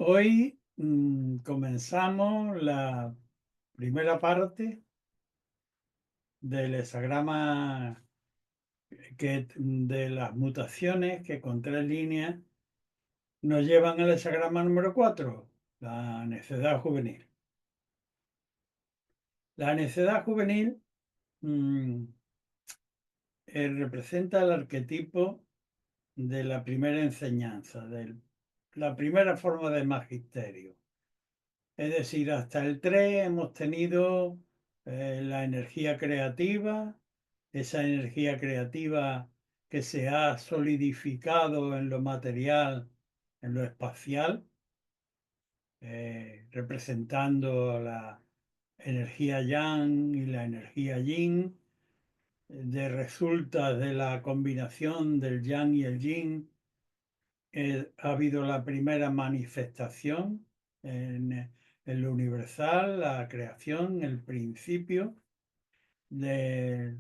Hoy comenzamos la primera parte del hexagrama de las mutaciones que con 3 líneas nos llevan al hexagrama número 4, la necedad juvenil. La necedad juvenil mm, representa el arquetipo de la primera enseñanza, de la primera forma de magisterio. Es decir, hasta el 3 hemos tenido la energía creativa, esa energía creativa que se ha solidificado en lo material, en lo espacial, representando la energía yang y la energía yin, de resultas de la combinación del yang y el yin. Ha habido la primera manifestación en lo universal, la creación, el principio de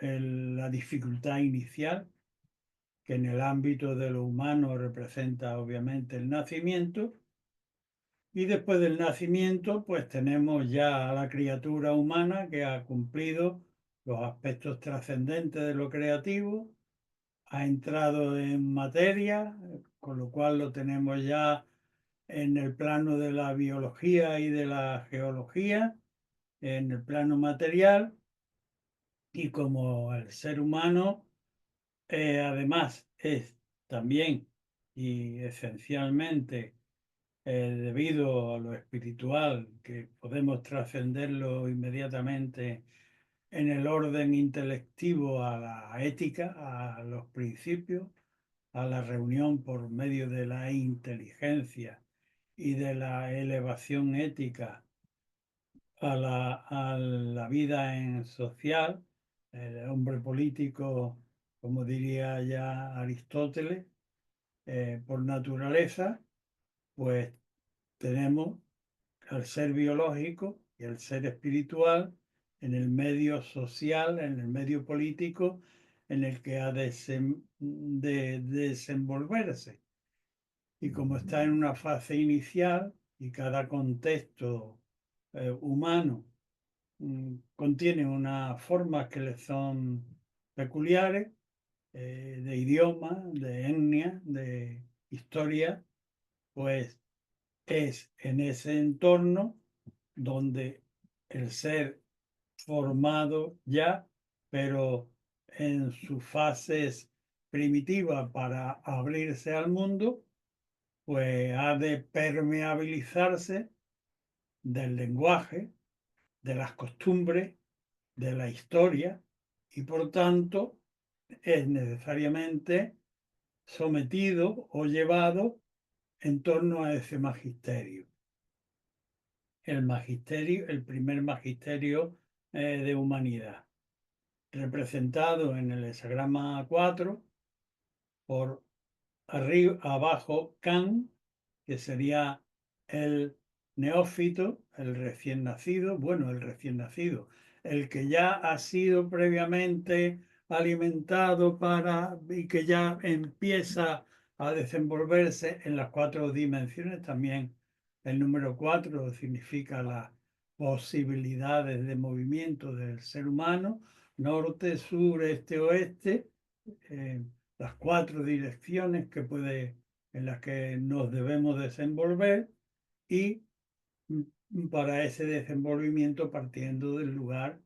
la dificultad inicial, que en el ámbito de lo humano representa obviamente el nacimiento. Y después del nacimiento, pues tenemos ya a la criatura humana que ha cumplido los aspectos trascendentes de lo creativo, ha entrado en materia, con lo cual lo tenemos ya en el plano de la biología y de la geología, en el plano material, y como el ser humano además es también y esencialmente debido a lo espiritual, que podemos trascenderlo inmediatamente en el orden intelectivo a la ética, a los principios, a la reunión por medio de la inteligencia y de la elevación ética a la vida en social, el hombre político, como diría ya Aristóteles, por naturaleza, pues tenemos al ser biológico y el ser espiritual en el medio social, en el medio político, en el que ha de desenvolverse. Y como está en una fase inicial y cada contexto humano contiene unas formas que le son peculiares, de idioma, de etnia, de historia, pues es en ese entorno donde el ser formado ya, pero en sus fases primitivas para abrirse al mundo, pues ha de permeabilizarse del lenguaje, de las costumbres, de la historia, y por tanto es necesariamente sometido o llevado en torno a ese magisterio. El magisterio, el primer magisterio de humanidad, representado en el hexagrama 4 por arriba, abajo, Can, que sería el neófito, el recién nacido, bueno, el recién nacido, el que ya ha sido previamente alimentado y que ya empieza a desenvolverse en las 4 dimensiones. También el número 4 significa las posibilidades de movimiento del ser humano, norte, sur, este, oeste. eh, las 4 direcciones en las que nos debemos desenvolver, y para ese desenvolvimiento partiendo del lugar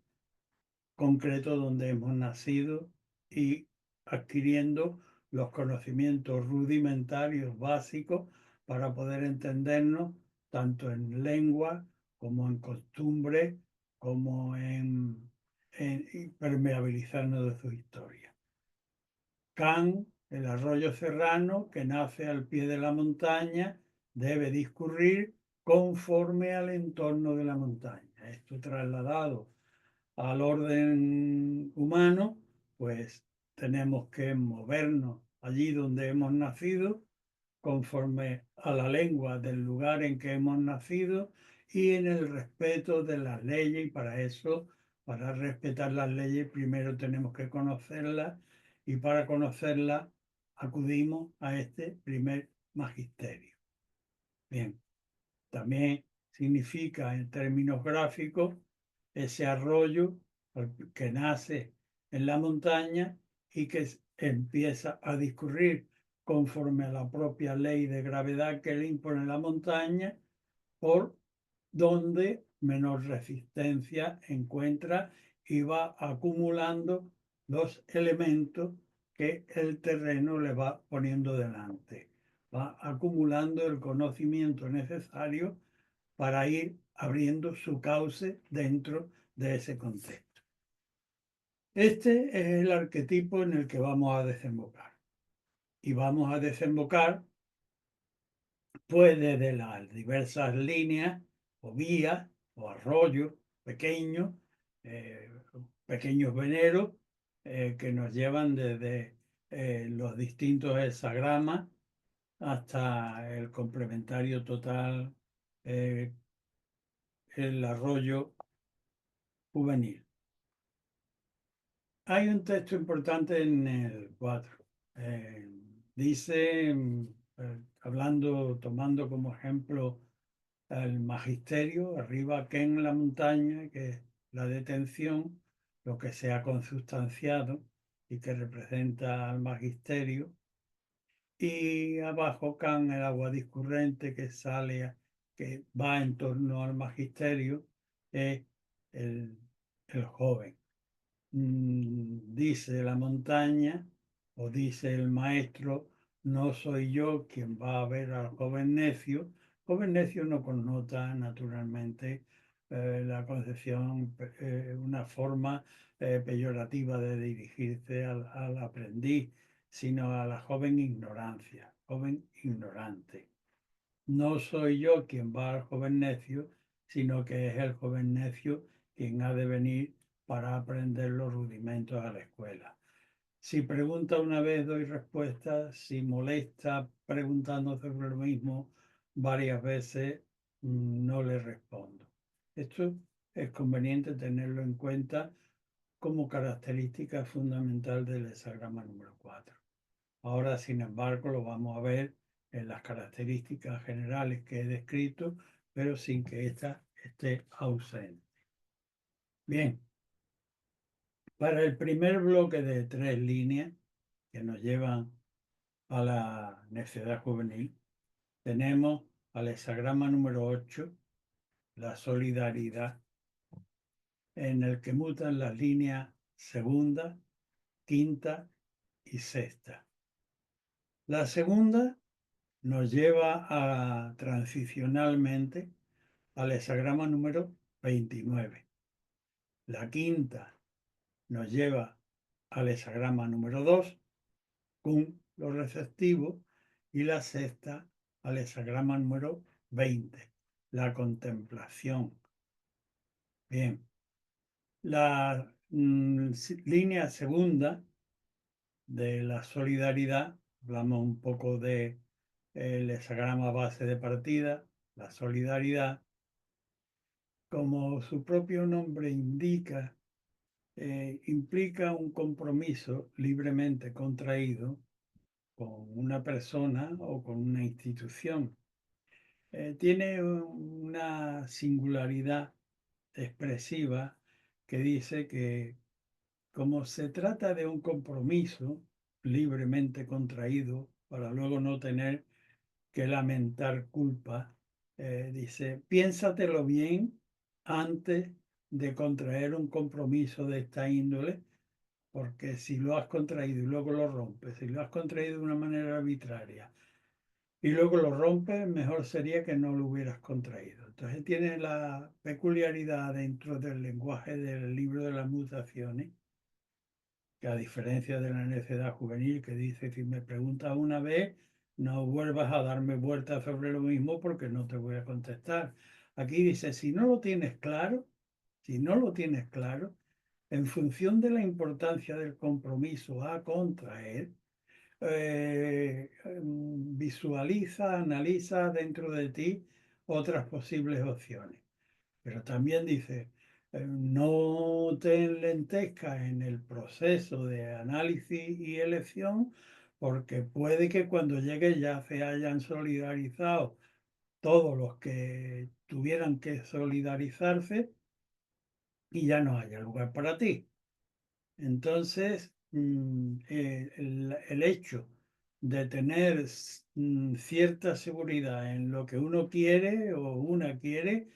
concreto donde hemos nacido y adquiriendo los conocimientos rudimentarios básicos para poder entendernos tanto en lengua como en costumbre, como en permeabilizarnos de su historia. Can, el arroyo serrano que nace al pie de la montaña, debe discurrir conforme al entorno de la montaña. Esto trasladado al orden humano, pues tenemos que movernos allí donde hemos nacido, conforme a la lengua del lugar en que hemos nacido y en el respeto de las leyes. Y para eso, para respetar las leyes, primero tenemos que conocerlas, y para conocerlas acudimos a este primer magisterio. Bien, también significa en términos gráficos ese arroyo que nace en la montaña y que empieza a discurrir conforme a la propia ley de gravedad que le impone la montaña, por donde menor resistencia encuentra y va acumulando los elementos que el terreno le va poniendo delante. Va acumulando el conocimiento necesario para ir abriendo su cauce dentro de ese contexto. Este es el arquetipo en el que vamos a desembocar. Y vamos a desembocar pues desde las diversas líneas o vías o arroyos pequeños, eh, pequeños veneros que nos llevan desde los distintos hexagramas hasta el complementario total, el arroyo juvenil. Hay un texto importante en el 4. Dice, hablando, tomando como ejemplo el magisterio, arriba que en la montaña, que es la detención, lo que se ha consubstanciado y que representa al magisterio, y abajo can el agua discurrente que sale, que va en torno al magisterio, es el, el joven. Dice la montaña o dice el maestro, no soy yo quien va a ver al joven necio. Joven necio no connota naturalmente la concepción, una forma peyorativa de dirigirse al aprendiz, sino a la joven ignorancia, joven ignorante. No soy yo quien va al joven necio, sino que es el joven necio quien ha de venir para aprender los rudimentos a la escuela. Si pregunta una vez, doy respuesta. Si molesta preguntando sobre lo mismo varias veces, no le respondo. Esto es conveniente tenerlo en cuenta como característica fundamental del hexagrama número 4. Ahora, sin embargo, lo vamos a ver en las características generales que he descrito, pero sin que ésta esté ausente. Bien, para el primer bloque de 3 líneas que nos llevan a la necedad juvenil, tenemos al hexagrama número 8, la solidaridad, en el que mutan las líneas segunda, quinta y sexta. La segunda nos lleva transicionalmente al hexagrama número 29. La quinta nos lleva al hexagrama número 2, con lo receptivo, y la sexta al hexagrama número 20, la contemplación. Bien, la línea segunda de la solidaridad, hablamos un poco de el hexagrama base de partida, la solidaridad, como su propio nombre indica, implica un compromiso libremente contraído con una persona o con una institución. Tiene una singularidad expresiva que dice que como se trata de un compromiso libremente contraído para luego no tener que lamentar culpa, dice, piénsatelo bien antes de contraer un compromiso de esta índole, porque si lo has contraído y luego lo rompes, si lo has contraído de una manera arbitraria y luego lo rompes, mejor sería que no lo hubieras contraído. Entonces tiene la peculiaridad dentro del lenguaje del libro de las mutaciones, que a diferencia de la necedad juvenil que dice, si me preguntas una vez, no vuelvas a darme vueltas sobre lo mismo porque no te voy a contestar. Aquí dice, si no lo tienes claro, si no lo tienes claro, en función de la importancia del compromiso a contraer, visualiza, analiza dentro de ti otras posibles opciones. Pero también dice, no te enlentezcas en el proceso de análisis y elección, porque puede que cuando llegue ya se hayan solidarizado todos los que tuvieran que solidarizarse y ya no haya lugar para ti. Entonces, el hecho de tener cierta seguridad en lo que uno quiere o una quiere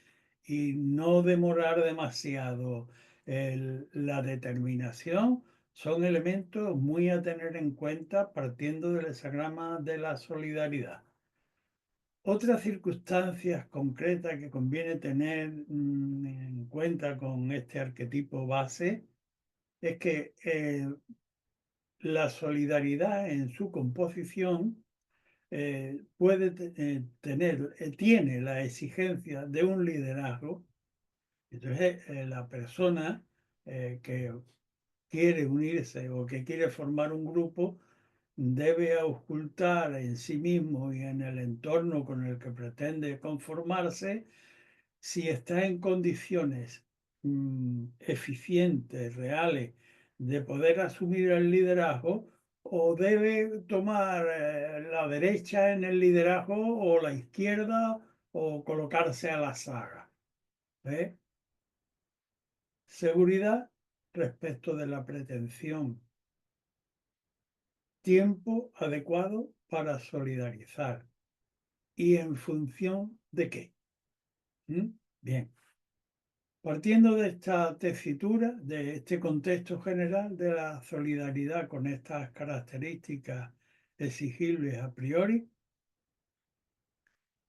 y no demorar demasiado la determinación son elementos muy a tener en cuenta partiendo del hexagrama de la solidaridad. Otras circunstancias concretas que conviene tener en cuenta con este arquetipo base es que la solidaridad en su composición tiene la exigencia de un liderazgo. Entonces, la persona que quiere unirse o que quiere formar un grupo debe auscultar en sí mismo y en el entorno con el que pretende conformarse si está en condiciones eficientes, reales, de poder asumir el liderazgo, o debe tomar la derecha en el liderazgo o la izquierda o colocarse a la saga. ¿Ve? Seguridad respecto de la pretensión. Tiempo adecuado para solidarizar. ¿Y en función de qué? Bien. Partiendo de esta tesitura, de este contexto general de la solidaridad con estas características exigibles a priori,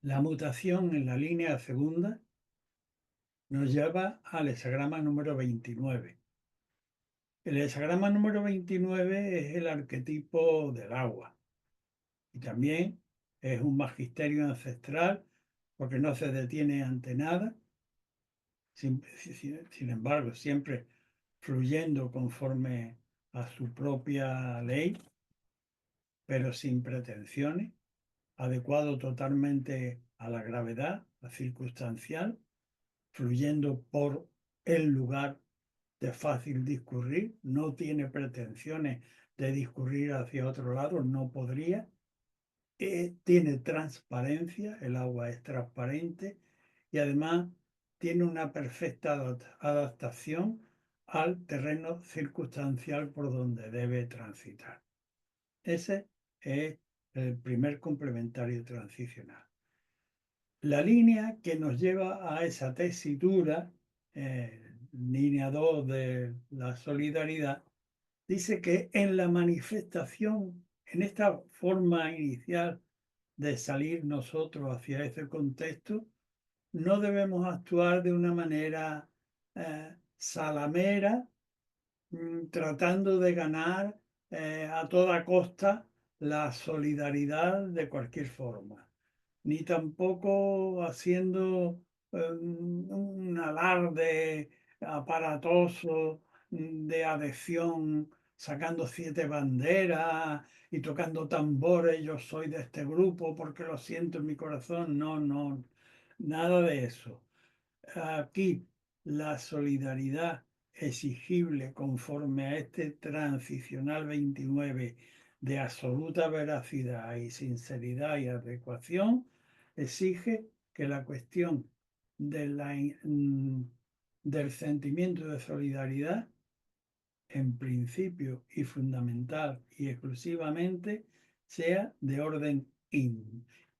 la mutación en la línea segunda nos lleva al hexagrama número 29. El hexagrama número 29 es el arquetipo del agua y también es un magisterio ancestral porque no se detiene ante nada, sin embargo, siempre fluyendo conforme a su propia ley, pero sin pretensiones, adecuado totalmente a la gravedad, a circunstancial, fluyendo por el lugar de fácil discurrir, no tiene pretensiones de discurrir hacia otro lado, no podría. Tiene transparencia, el agua es transparente y además tiene una perfecta adaptación al terreno circunstancial por donde debe transitar. Ese es el primer complementario transicional. La línea que nos lleva a esa tesitura, línea 2 de la solidaridad, dice que en la manifestación, en esta forma inicial de salir nosotros hacia ese contexto, no debemos actuar de una manera salamera, tratando de ganar a toda costa la solidaridad de cualquier forma, ni tampoco haciendo un alarde aparatoso de adhesión, sacando 7 banderas y tocando tambores, yo soy de este grupo porque lo siento en mi corazón. No, no, nada de eso. Aquí la solidaridad exigible conforme a este transicional 29 de absoluta veracidad y sinceridad y adecuación exige que la cuestión de del sentimiento de solidaridad, en principio y fundamental y exclusivamente, sea de orden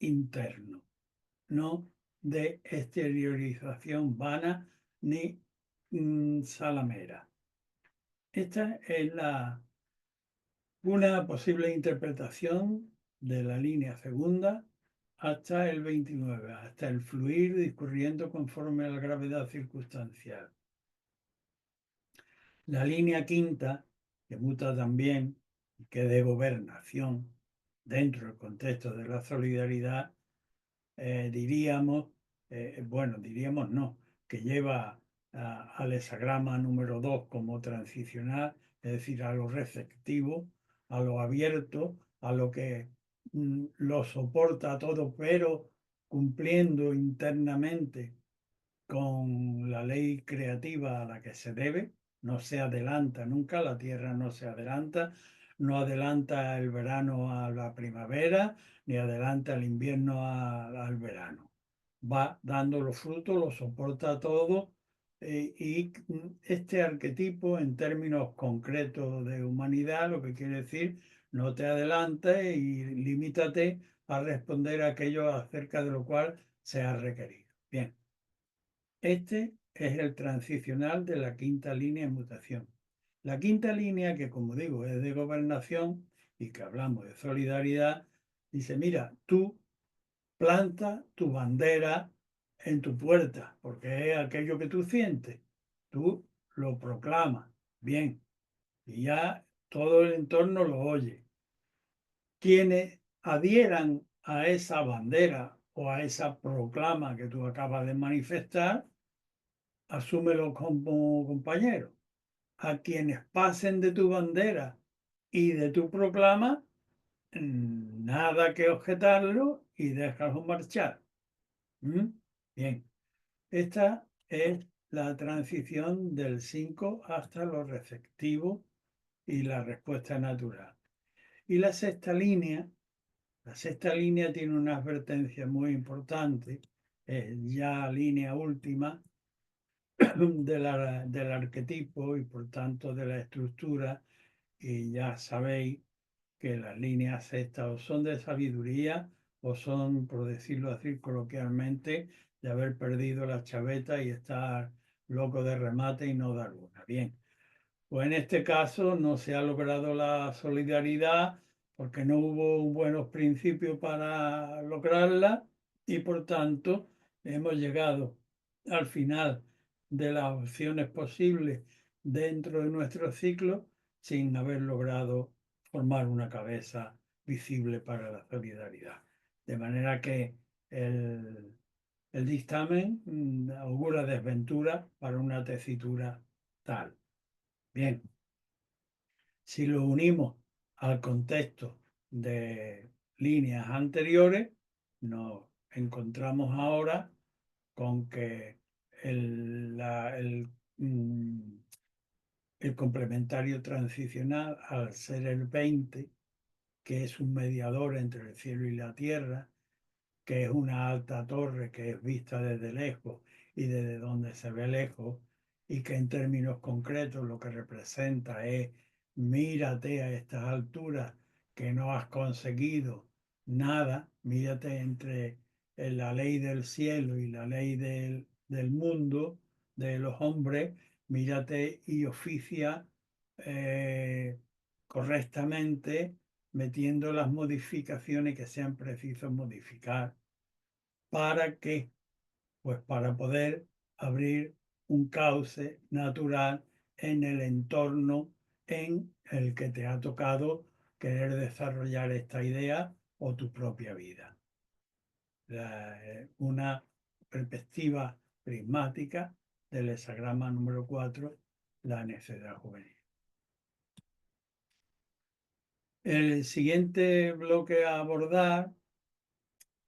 interno, no de exteriorización vana ni salamera. Esta es una posible interpretación de la línea segunda hasta el 29, hasta el fluir discurriendo conforme a la gravedad circunstancial. La línea quinta, que muta también, que de gobernación dentro del contexto de la solidaridad, diríamos, diríamos no, que lleva al hexagrama número 2 como transicional, es decir, a lo receptivo, a lo abierto, a lo que lo soporta todo, pero cumpliendo internamente con la ley creativa a la que se debe. No se adelanta nunca, la tierra no se adelanta, no adelanta el verano a la primavera, ni adelanta el invierno al verano. va dando los frutos, lo soporta todo. Y este arquetipo, en términos concretos de humanidad, lo que quiere decir, no te adelantes y limítate a responder a aquello acerca de lo cual se ha requerido. Bien, este es el transicional de la quinta línea de mutación. La quinta línea, que como digo es de gobernación y que hablamos de solidaridad, dice, mira, tú planta tu bandera en tu puerta, porque es aquello que tú sientes. Tú lo proclamas, bien, y ya todo el entorno lo oye. Quienes adhieran a esa bandera o a esa proclama que tú acabas de manifestar, asúmelo como compañero. A quienes pasen de tu bandera y de tu proclama, nada que objetarlo y déjalo marchar. ¿Mm? Bien, esta es la transición del 5 hasta lo receptivo y la respuesta natural. Y la sexta línea tiene una advertencia muy importante, es ya línea última del arquetipo y por tanto de la estructura, y ya sabéis que las líneas sextas o son de sabiduría o son, por decirlo así coloquialmente, de haber perdido la chaveta y estar loco de remate y no dar una. Bien, pues en este caso no se ha logrado la solidaridad porque no hubo buenos principios para lograrla y por tanto hemos llegado al final de las opciones posibles dentro de nuestro ciclo sin haber logrado formar una cabeza visible para la solidaridad. De manera que el dictamen augura desventura para una tesitura tal. Bien, si lo unimos al contexto de líneas anteriores, nos encontramos ahora con que el, la- el, mm, el complementario transicional, al ser el 20, que es un mediador entre el cielo y la tierra, que es una alta torre que es vista desde lejos y desde donde se ve lejos, y que en términos concretos lo que representa es mírate a estas alturas que no has conseguido nada, mírate entre la ley del cielo y la ley del mundo, de los hombres, mírate y oficia eh, correctamente metiendo las modificaciones que sean precisos modificar. ¿Para qué? Pues para poder abrir un cauce natural en el entorno en el que te ha tocado querer desarrollar esta idea o tu propia vida. Una perspectiva prismática del hexagrama número 4, la necedad juvenil. El siguiente bloque a abordar,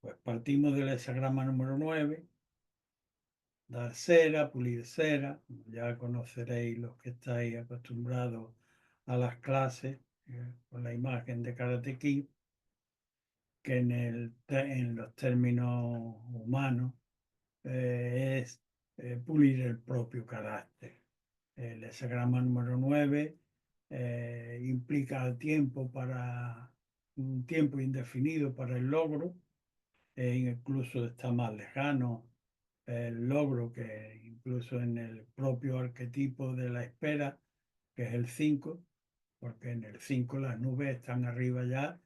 pues partimos del hexagrama número 9, dar cera, pulir cera. Ya conoceréis los que estáis acostumbrados a las clases con la imagen de Karate Kid, que en los términos humanos es pulir el propio carácter. El hexagrama número 9 implica tiempo para un tiempo indefinido para el logro, incluso está más lejano el logro que incluso en el propio arquetipo de la espera, que es el 5, porque en el 5 las nubes están arriba ya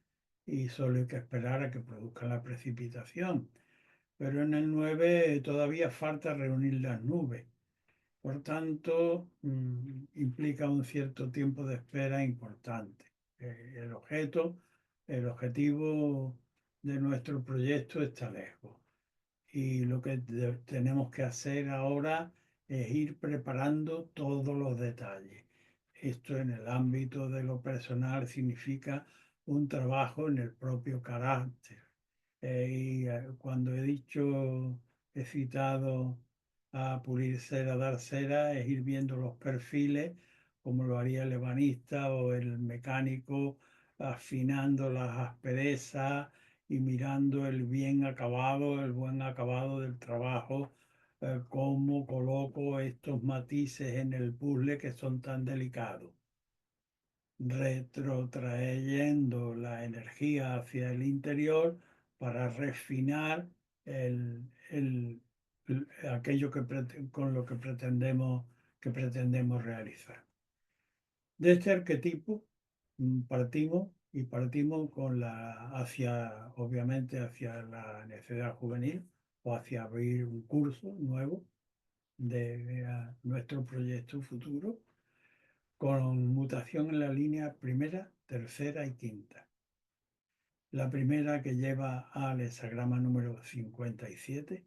y solo hay que esperar a que produzca la precipitación. Pero en el 9 todavía falta reunir las nubes. Por tanto, implica un cierto tiempo de espera importante. El el objetivo de nuestro proyecto está lejos. Y lo que tenemos que hacer ahora es ir preparando todos los detalles. Esto en el ámbito de lo personal significa un trabajo en el propio carácter. Cuando he citado a pulir cera, dar cera, es ir viendo los perfiles, como lo haría el ebanista o el mecánico, afinando las asperezas y mirando el bien acabado, el buen acabado del trabajo, cómo coloco estos matices en el puzzle que son tan delicados, retrotrayendo la energía hacia el interior para refinar aquello con lo que pretendemos realizar. De este arquetipo partimos obviamente, hacia la necedad juvenil o hacia abrir un curso nuevo de nuestro proyecto futuro con mutación en la línea primera, tercera y quinta. La primera que lleva al hexagrama número 57,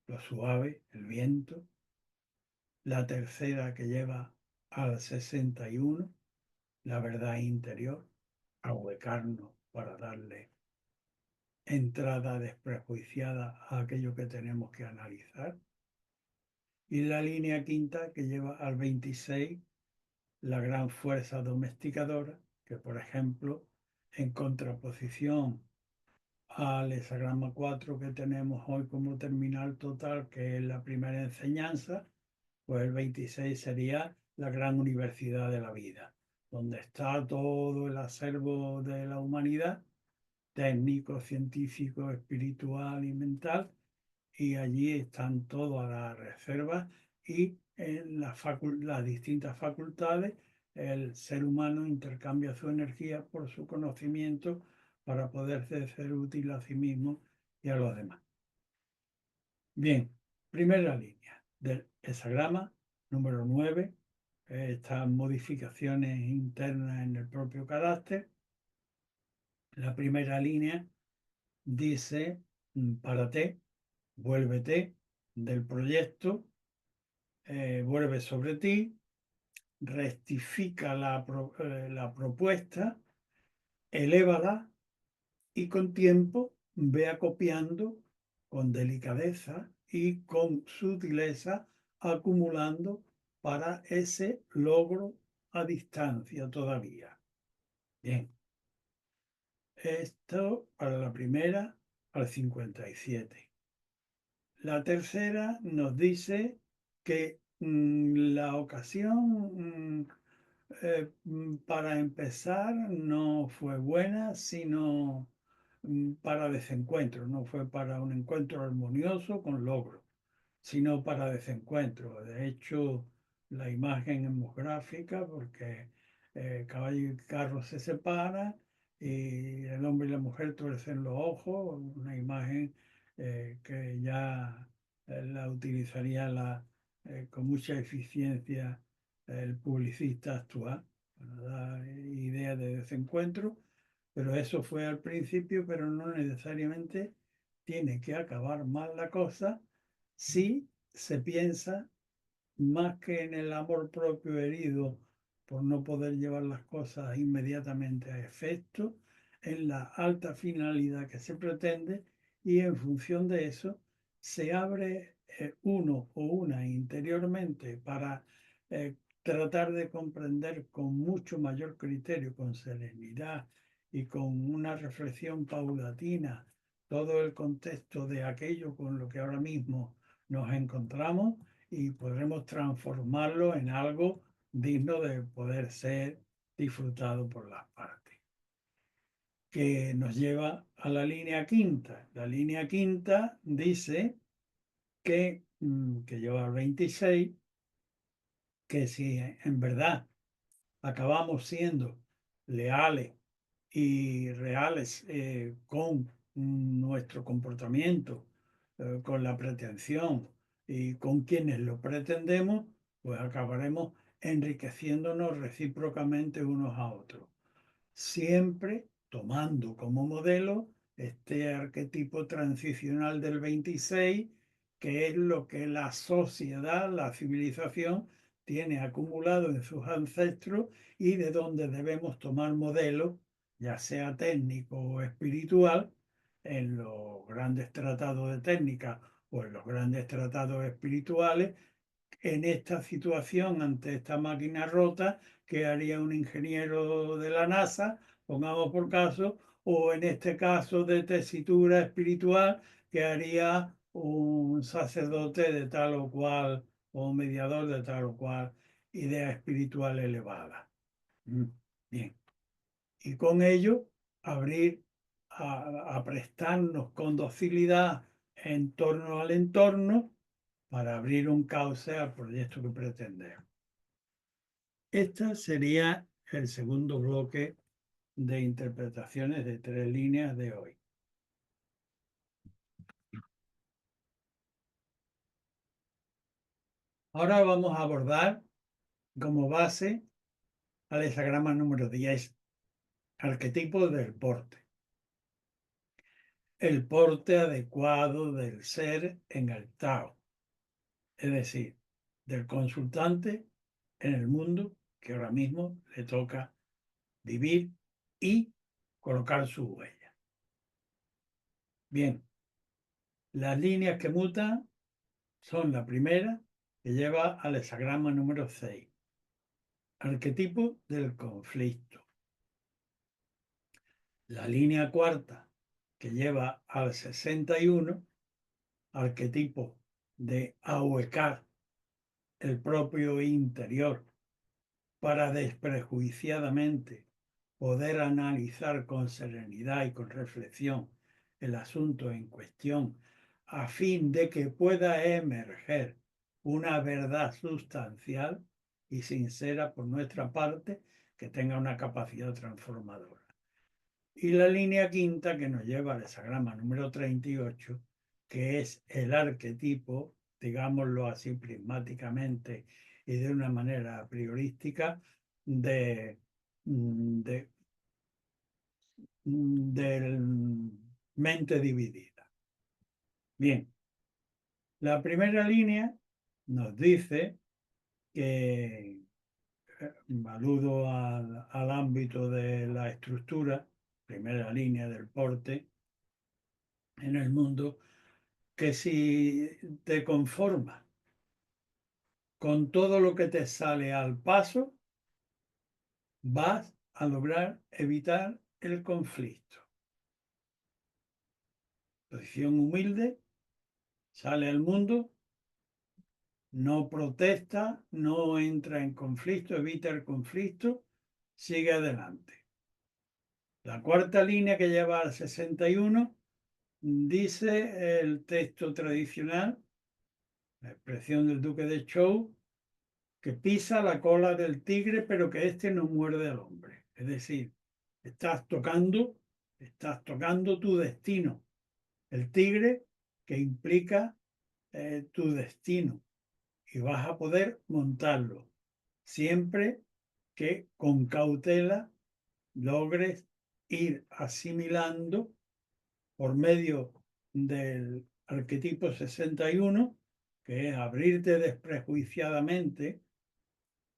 lo suave, el viento. La tercera que lleva al 61, la verdad interior, ahuecarnos para darle entrada desprejuiciada a aquello que tenemos que analizar. Y la línea quinta que lleva al 26, la gran fuerza domesticadora, que por ejemplo, en contraposición al hexagrama 4 que tenemos hoy como terminal total, que es la primera enseñanza, pues el 26 sería la gran universidad de la vida, donde está todo el acervo de la humanidad, técnico, científico, espiritual y mental, y allí están todas las reservas y en las distintas facultades el ser humano intercambia su energía por su conocimiento para poderse ser útil a sí mismo y a los demás. Bien, primera línea del hexagrama número 9, estas modificaciones internas en el propio carácter. La primera línea dice, párate, vuélvete del proyecto, vuelve sobre ti, rectifica la propuesta, elévala y con tiempo ve acopiando con delicadeza y con sutileza, acumulando para ese logro a distancia todavía. Bien, esto para la primera, al 57. La tercera nos dice que la ocasión para empezar no fue buena, sino para desencuentro, no fue para un encuentro armonioso con logro, sino para desencuentro. De hecho, la imagen es muy gráfica porque caballo y carro se separan y el hombre y la mujer tuercen los ojos, una imagen que ya la utilizaría con mucha eficiencia el publicista actual, para dar idea de desencuentro, pero eso fue al principio, pero no necesariamente tiene que acabar mal la cosa si se piensa más que en el amor propio herido por no poder llevar las cosas inmediatamente a efecto, en la alta finalidad que se pretende y en función de eso se abre uno o una interiormente para tratar de comprender con mucho mayor criterio, con serenidad y con una reflexión paulatina todo el contexto de aquello con lo que ahora mismo nos encontramos y podremos transformarlo en algo digno de poder ser disfrutado por las partes. Que nos lleva a la línea quinta. La línea quinta dice que lleva al 26, que si en verdad acabamos siendo leales y reales con nuestro comportamiento, con la pretensión y con quienes lo pretendemos, pues acabaremos enriqueciéndonos recíprocamente unos a otros, siempre tomando como modelo este arquetipo transicional del 26, que es lo que la sociedad, la civilización, tiene acumulado en sus ancestros y de donde debemos tomar modelo, ya sea técnico o espiritual, en los grandes tratados de técnica o en los grandes tratados espirituales, en esta situación, ante esta máquina rota, que haría un ingeniero de la NASA, pongamos por caso, o en este caso de tesitura espiritual que haría un sacerdote de tal o cual o un mediador de tal o cual idea espiritual elevada. Bien. Y con ello abrir a prestarnos con docilidad en torno al entorno para abrir un cauce al proyecto que pretendemos. Este sería el segundo bloque de interpretaciones de 3 líneas de hoy. Ahora vamos a abordar como base al hexagrama número 10, arquetipo del porte. El porte adecuado del ser en el Tao, es decir, del consultante en el mundo que ahora mismo le toca vivir y colocar su huella. Bien, las líneas que mutan son la primera, que lleva al hexagrama número 6, arquetipo del conflicto. La línea cuarta, que lleva al 61, arquetipo de ahuecar el propio interior para desprejuiciadamente poder analizar con serenidad y con reflexión el asunto en cuestión a fin de que pueda emerger una verdad sustancial y sincera por nuestra parte que tenga una capacidad transformadora. Y la línea quinta que nos lleva al hexagrama número 38, que es el arquetipo, digámoslo así prismáticamente y de una manera priorística, de mente dividida. Bien, la primera línea nos dice que, aludo al ámbito de la estructura, primera línea del porte en el mundo, que si te conformas con todo lo que te sale al paso, vas a lograr evitar el conflicto. Posición humilde, sale al mundo, no protesta, no entra en conflicto, evita el conflicto, sigue adelante. La cuarta línea que lleva al 61 dice el texto tradicional, la expresión del duque de Zhou, que pisa la cola del tigre, pero que éste no muerde al hombre. Es decir, estás tocando tu destino. El tigre que implica tu destino y vas a poder montarlo siempre que con cautela logres ir asimilando por medio del arquetipo 61, que es abrirte desprejuiciadamente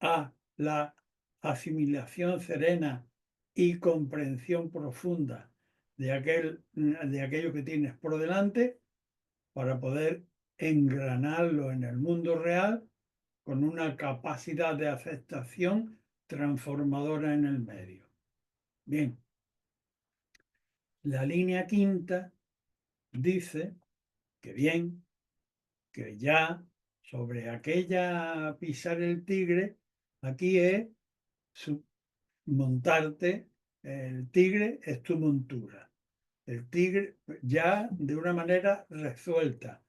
a la asimilación serena y comprensión profunda de aquello que tienes por delante, para poder engranarlo en el mundo real con una capacidad de aceptación transformadora en el medio. Bien, la línea quinta dice que bien, que ya sobre aquella pisar el tigre, aquí es montarte, el tigre es tu montura. El tigre ya de una manera resuelta,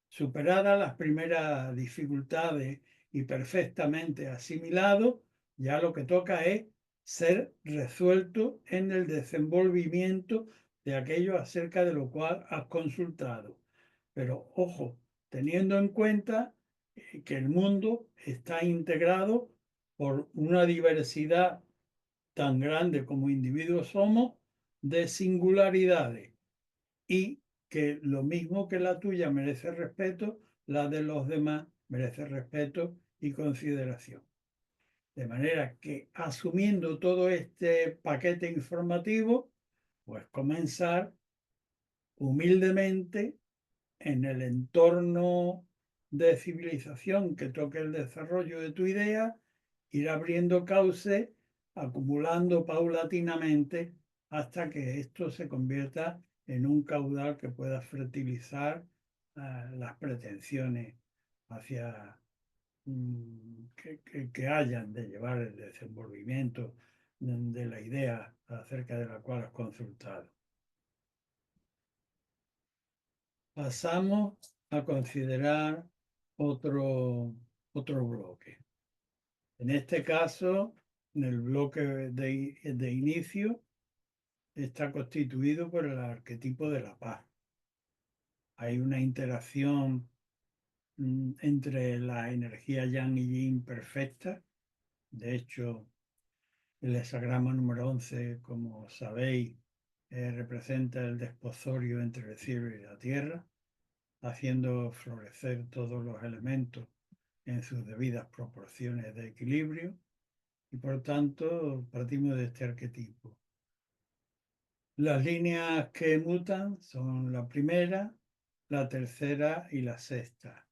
superadas las primeras dificultades y perfectamente asimilado, ya lo que toca es ser resuelto en el desenvolvimiento de aquello acerca de lo cual has consultado. Pero ojo, teniendo en cuenta que el mundo está integrado por una diversidad tan grande como individuos somos de singularidades y que lo mismo que la tuya merece respeto, la de los demás merece respeto y consideración. De manera que asumiendo todo este paquete informativo, pues comenzar humildemente en el entorno de civilización que toque el desarrollo de tu idea, ir abriendo cauce, acumulando paulatinamente hasta que esto se convierta en un caudal que pueda fertilizar las pretensiones hacia que hayan de llevar el desenvolvimiento de la idea acerca de la cual has consultado. Pasamos a considerar otro bloque. En este caso, en el bloque de inicio, está constituido por el arquetipo de la paz. Hay una interacción entre la energía yang y yin perfecta. De hecho, el hexagrama número 11, como sabéis, representa el desposorio entre el cielo y la tierra, haciendo florecer todos los elementos en sus debidas proporciones de equilibrio, y por tanto partimos de este arquetipo. Las líneas que mutan son la primera, la tercera y la sexta.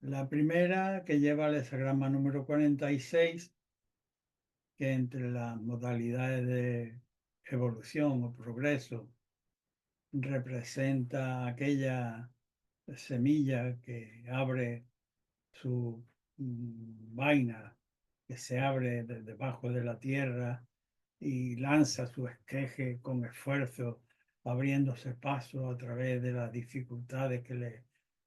La primera, que lleva el hexagrama número 46, que entre las modalidades de evolución o progreso representa aquella semilla que abre su vaina, que se abre debajo de la tierra y lanza su esqueje con esfuerzo, abriéndose paso a través de las dificultades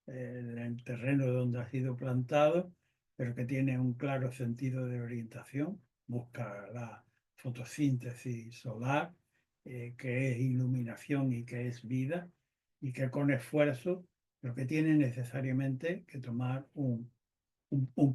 en el terreno donde ha sido plantado, pero que tiene un claro sentido de orientación, busca la fotosíntesis solar, que es iluminación y que es vida, y que con esfuerzo, pero que tiene necesariamente que tomar un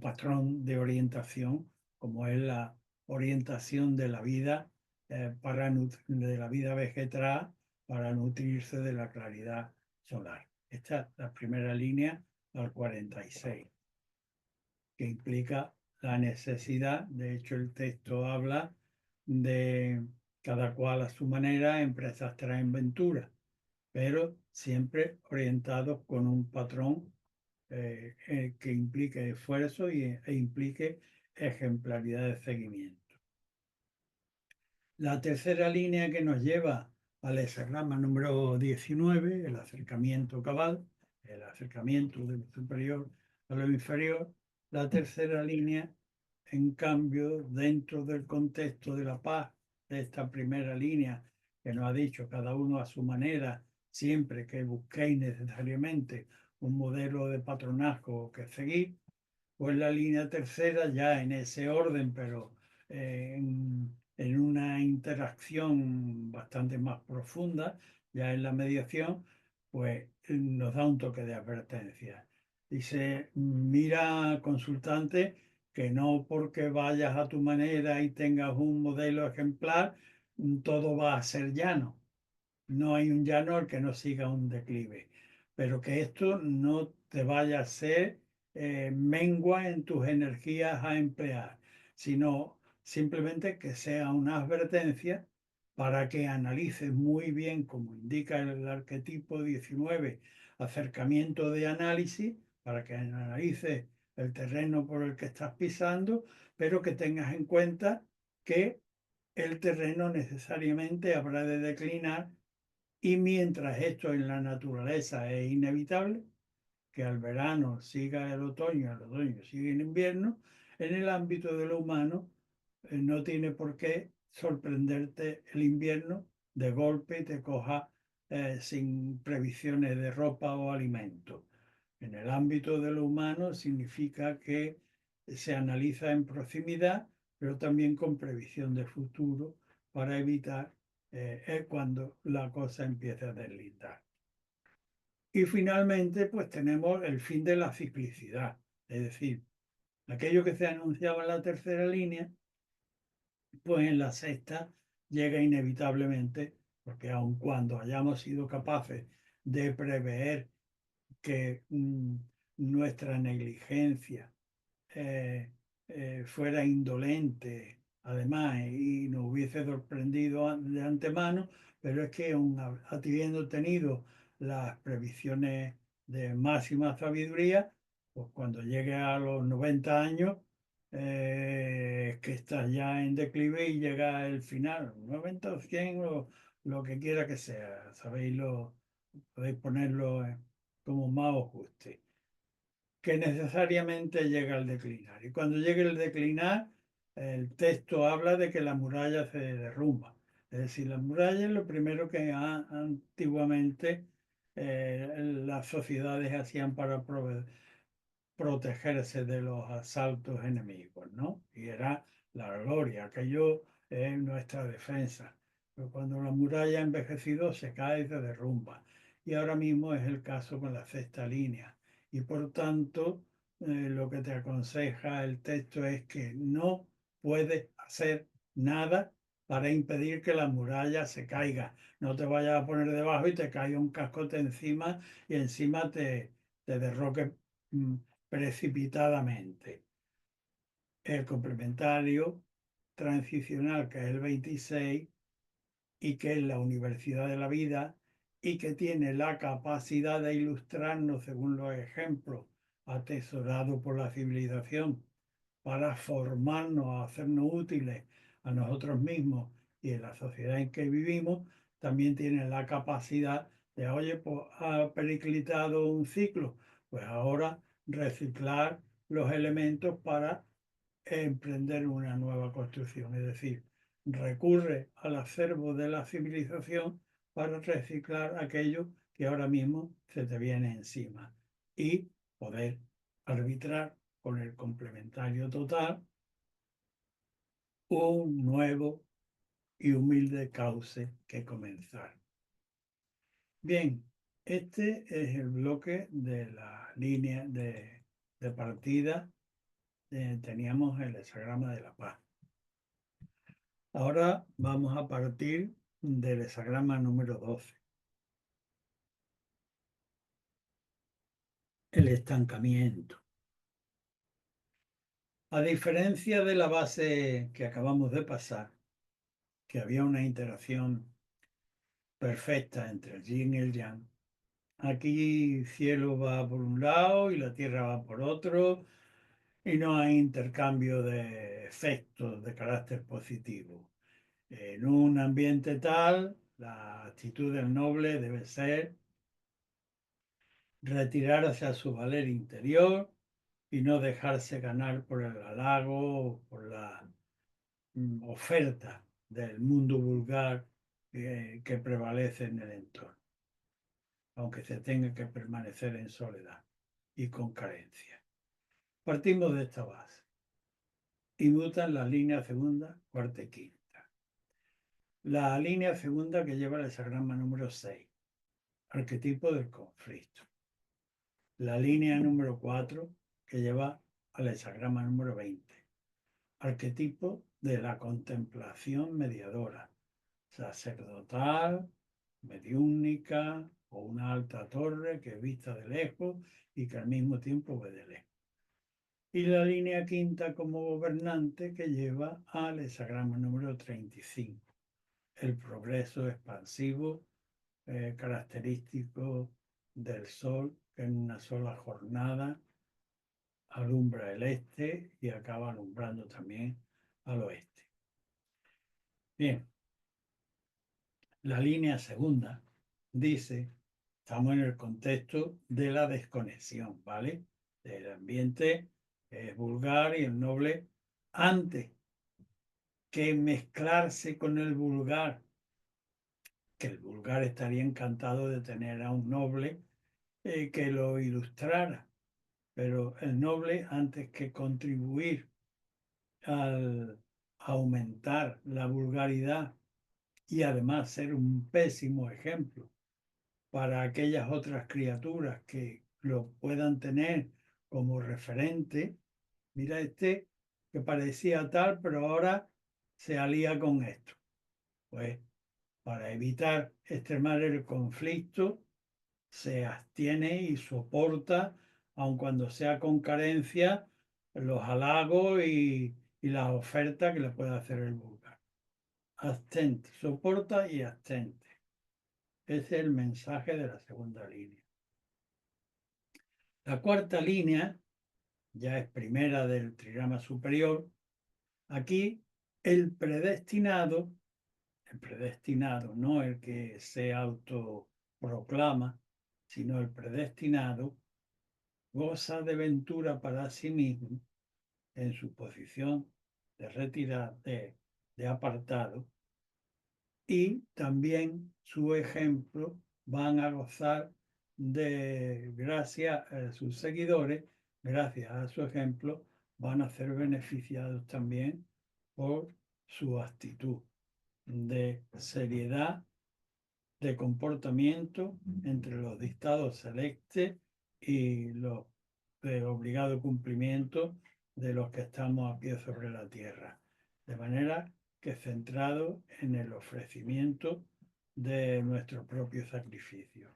patrón de orientación, como es la orientación de la vida, de la vida vegetal para nutrirse de la claridad solar. Esta es la primera línea al 46, que implica la necesidad. De hecho, el texto habla de cada cual a su manera, empresas traen ventura, pero siempre orientados con un patrón que implique esfuerzo e implique ejemplaridad de seguimiento. La tercera línea que nos lleva al hexagrama número 19, el acercamiento cabal, el acercamiento de lo superior a lo inferior. La tercera línea, en cambio, dentro del contexto de la paz, de esta primera línea que nos ha dicho cada uno a su manera, siempre que busquéis necesariamente un modelo de patronazgo que seguir, pues la línea tercera ya en ese orden, pero en una interacción bastante más profunda, ya en la mediación, pues nos da un toque de advertencia. Dice, mira, consultante, que no porque vayas a tu manera y tengas un modelo ejemplar, todo va a ser llano. No hay un llano al que no siga un declive, pero que esto no te vaya a ser mengua en tus energías a emplear, sino simplemente que sea una advertencia para que analices muy bien, como indica el arquetipo 19, acercamiento de análisis, para que analices el terreno por el que estás pisando, pero que tengas en cuenta que el terreno necesariamente habrá de declinar, y mientras esto en la naturaleza es inevitable, que al verano siga el otoño sigue el invierno, en el ámbito de lo humano no tiene por qué sorprenderte el invierno de golpe y te coja sin previsiones de ropa o alimento. En el ámbito de lo humano significa que se analiza en proximidad, pero también con previsión de futuro para evitar cuando la cosa empieza a deslindar. Y finalmente, pues tenemos el fin de la ciclicidad, es decir, aquello que se anunciaba en la tercera línea, pues en la sexta llega inevitablemente, porque aun cuando hayamos sido capaces de prever que nuestra negligencia eh, fuera indolente, además, y nos hubiese sorprendido de antemano, pero es que aun habiendo tenido las previsiones de máxima sabiduría, pues cuando llegue a los 90 años, que estás ya en declive y llega el final, 90 o 100 o lo que quiera que sea, sabéis, podéis ponerlo como más os guste, que necesariamente llega al declinar. Y cuando llegue el declinar, el texto habla de que la muralla se derrumba. Es decir, la muralla es lo primero que antiguamente las sociedades hacían para protegerse de los asaltos enemigos, ¿no? Y era la gloria, aquello es nuestra defensa. Pero cuando la muralla ha envejecido se cae y se derrumba. Y ahora mismo es el caso con la sexta línea. Y por tanto, lo que te aconseja el texto es que no puedes hacer nada para impedir que la muralla se caiga. No te vayas a poner debajo y te caiga un cascote encima y encima te derroque mm, precipitadamente. El complementario transicional, que es el 26, y que es la universidad de la vida, y que tiene la capacidad de ilustrarnos según los ejemplos atesorados por la civilización para formarnos, a hacernos útiles a nosotros mismos y en la sociedad en que vivimos, también tiene la capacidad de, oye, pues ha periclitado un ciclo, pues ahora reciclar los elementos para emprender una nueva construcción. Es decir, recurre al acervo de la civilización para reciclar aquello que ahora mismo se te viene encima y poder arbitrar con el complementario total un nuevo y humilde cauce que comenzar. Bien, este es el bloque de la línea de partida. Teníamos el hexagrama de la paz. Ahora vamos a partir del hexagrama número 12. El estancamiento. A diferencia de la base que acabamos de pasar, que había una interacción perfecta entre el yin y el yang, aquí cielo va por un lado y la tierra va por otro y no hay intercambio de efectos de carácter positivo. En un ambiente tal, la actitud del noble debe ser retirarse a su valer interior y no dejarse ganar por el halago o por la oferta del mundo vulgar que prevalece en el entorno, aunque se tenga que permanecer en soledad y con carencia. Partimos de esta base y mutan las líneas segunda, cuarta y quinta. La línea segunda que lleva el hexagrama número 6, arquetipo del conflicto. La línea número 4 que lleva al hexagrama número 20, arquetipo de la contemplación mediadora, sacerdotal, mediúnica o una alta torre que vista de lejos y que al mismo tiempo ve de lejos. Y la línea quinta como gobernante que lleva al hexagrama número 35, el progreso expansivo característico del Sol, que en una sola jornada alumbra el este y acaba alumbrando también al oeste. Bien, la línea segunda dice, estamos en el contexto de la desconexión, ¿vale? El ambiente es vulgar y el noble, antes que mezclarse con el vulgar, que el vulgar estaría encantado de tener a un noble que lo ilustrara, pero el noble, antes que contribuir al aumentar la vulgaridad y además ser un pésimo ejemplo para aquellas otras criaturas que lo puedan tener como referente, mira este que parecía tal, pero ahora se alía con esto. Pues para evitar extremar el conflicto, se abstiene y soporta, aun cuando sea con carencia, los halagos y las ofertas que le puede hacer el vulgar. Abstente, soporta y abstente. Ese es el mensaje de la segunda línea. La cuarta línea ya es primera del trigrama superior. Aquí el predestinado, no el que se autoproclama, sino el predestinado, goza de ventura para sí mismo en su posición de retirada, de apartado, y también su ejemplo van a gozar de, gracias a sus seguidores, gracias a su ejemplo, van a ser beneficiados también por su actitud de seriedad, de comportamiento entre los dictados celestes y los de obligado cumplimiento de los que estamos a pie sobre la tierra. De manera que centrado en el ofrecimiento de nuestro propio sacrificio.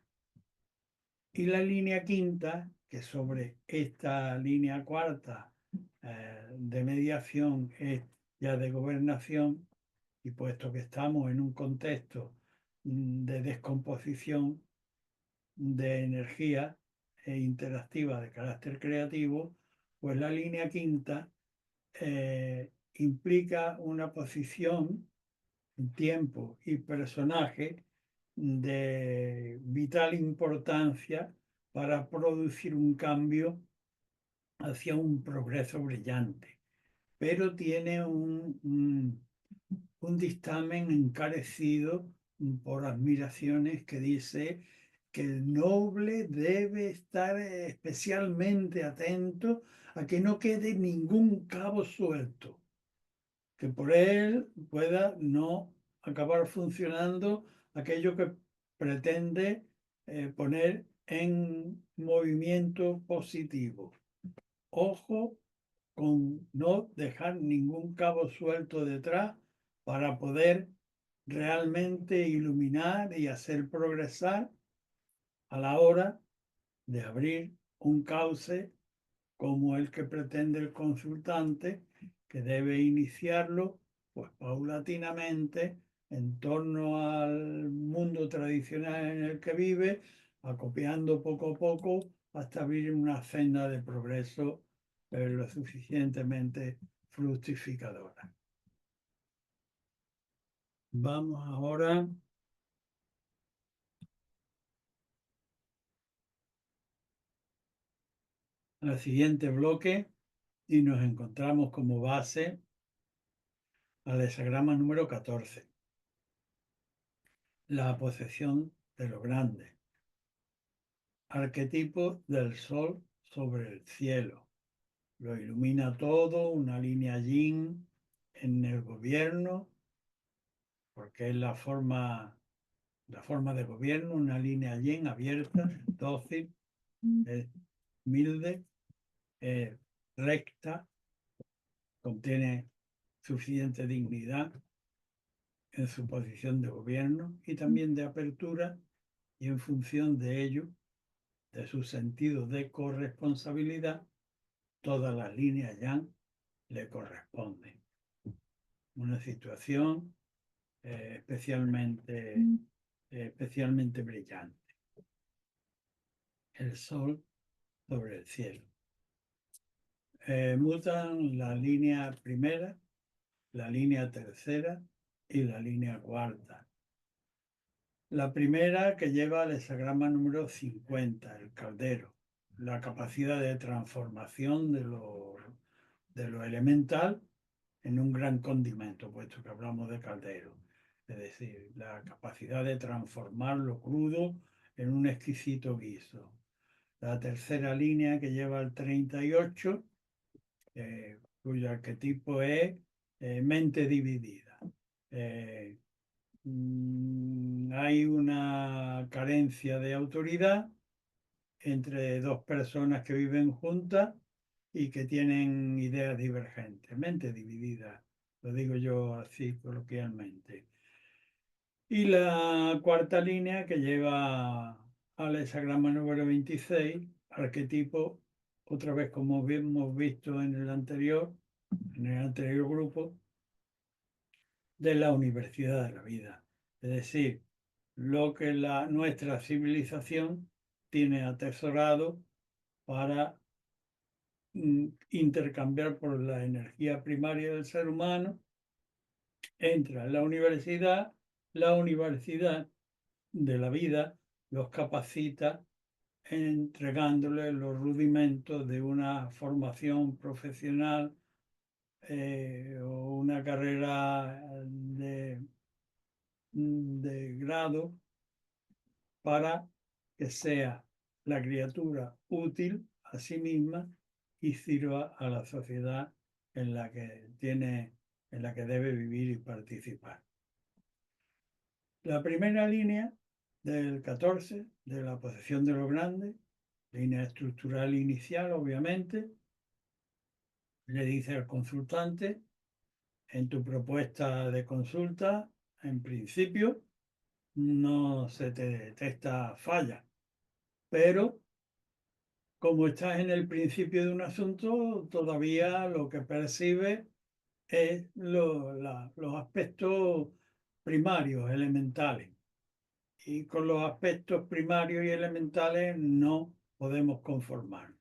Y la línea quinta, que sobre esta línea cuarta de mediación es ya de gobernación, y puesto que estamos en un contexto de descomposición de energía e interactiva de carácter creativo, pues la línea quinta implica una posición, tiempo y personaje de vital importancia para producir un cambio hacia un progreso brillante, pero tiene un dictamen encarecido por admiraciones que dice que el noble debe estar especialmente atento a que no quede ningún cabo suelto, que por él pueda no acabar funcionando aquello que pretende poner en movimiento positivo. Ojo con no dejar ningún cabo suelto detrás para poder realmente iluminar y hacer progresar a la hora de abrir un cauce como el que pretende el consultante, que debe iniciarlo pues paulatinamente en torno al mundo tradicional en el que vive, acopiando poco a poco hasta abrir una senda de progreso lo suficientemente fructificadora. Vamos ahora al siguiente bloque y nos encontramos como base al hexagrama número 14, la posesión de lo grande, arquetipo del sol sobre el cielo. Lo ilumina todo, una línea yin en el gobierno, porque es la forma de gobierno, una línea yin abierta, dócil, humilde, recta, contiene suficiente dignidad en su posición de gobierno y también de apertura, y en función de ello, de su sentido de corresponsabilidad, todas las líneas yang le corresponden. Una situación especialmente brillante. El sol sobre el cielo. Mutan la línea primera, la línea tercera y la línea cuarta. La primera que lleva al hexagrama número 50, el caldero, la capacidad de transformación de lo elemental en un gran condimento, puesto que hablamos de caldero. Es decir, la capacidad de transformar lo crudo en un exquisito guiso. La tercera línea que lleva al 38, cuyo arquetipo es mente dividida. Hay una carencia de autoridad entre dos personas que viven juntas y que tienen ideas divergentes, mente dividida, lo digo yo así coloquialmente. Y la cuarta línea que lleva al hexagrama número 26, arquetipo, otra vez como hemos visto en el anterior grupo, de la universidad de la vida. Es decir, lo que nuestra civilización tiene atesorado para intercambiar por la energía primaria del ser humano, entra en la universidad de la vida los capacita entregándoles los rudimentos de una formación profesional o una carrera de grado para que sea la criatura útil a sí misma y sirva a la sociedad en la que en la que debe vivir y participar. La primera línea del 14 de la posesión de lo grande, línea estructural inicial, obviamente, le dice al consultante, en tu propuesta de consulta, en principio, no se te detecta falla, pero como estás en el principio de un asunto, todavía lo que percibes es los aspectos primarios, elementales. Y con los aspectos primarios y elementales no podemos conformarnos.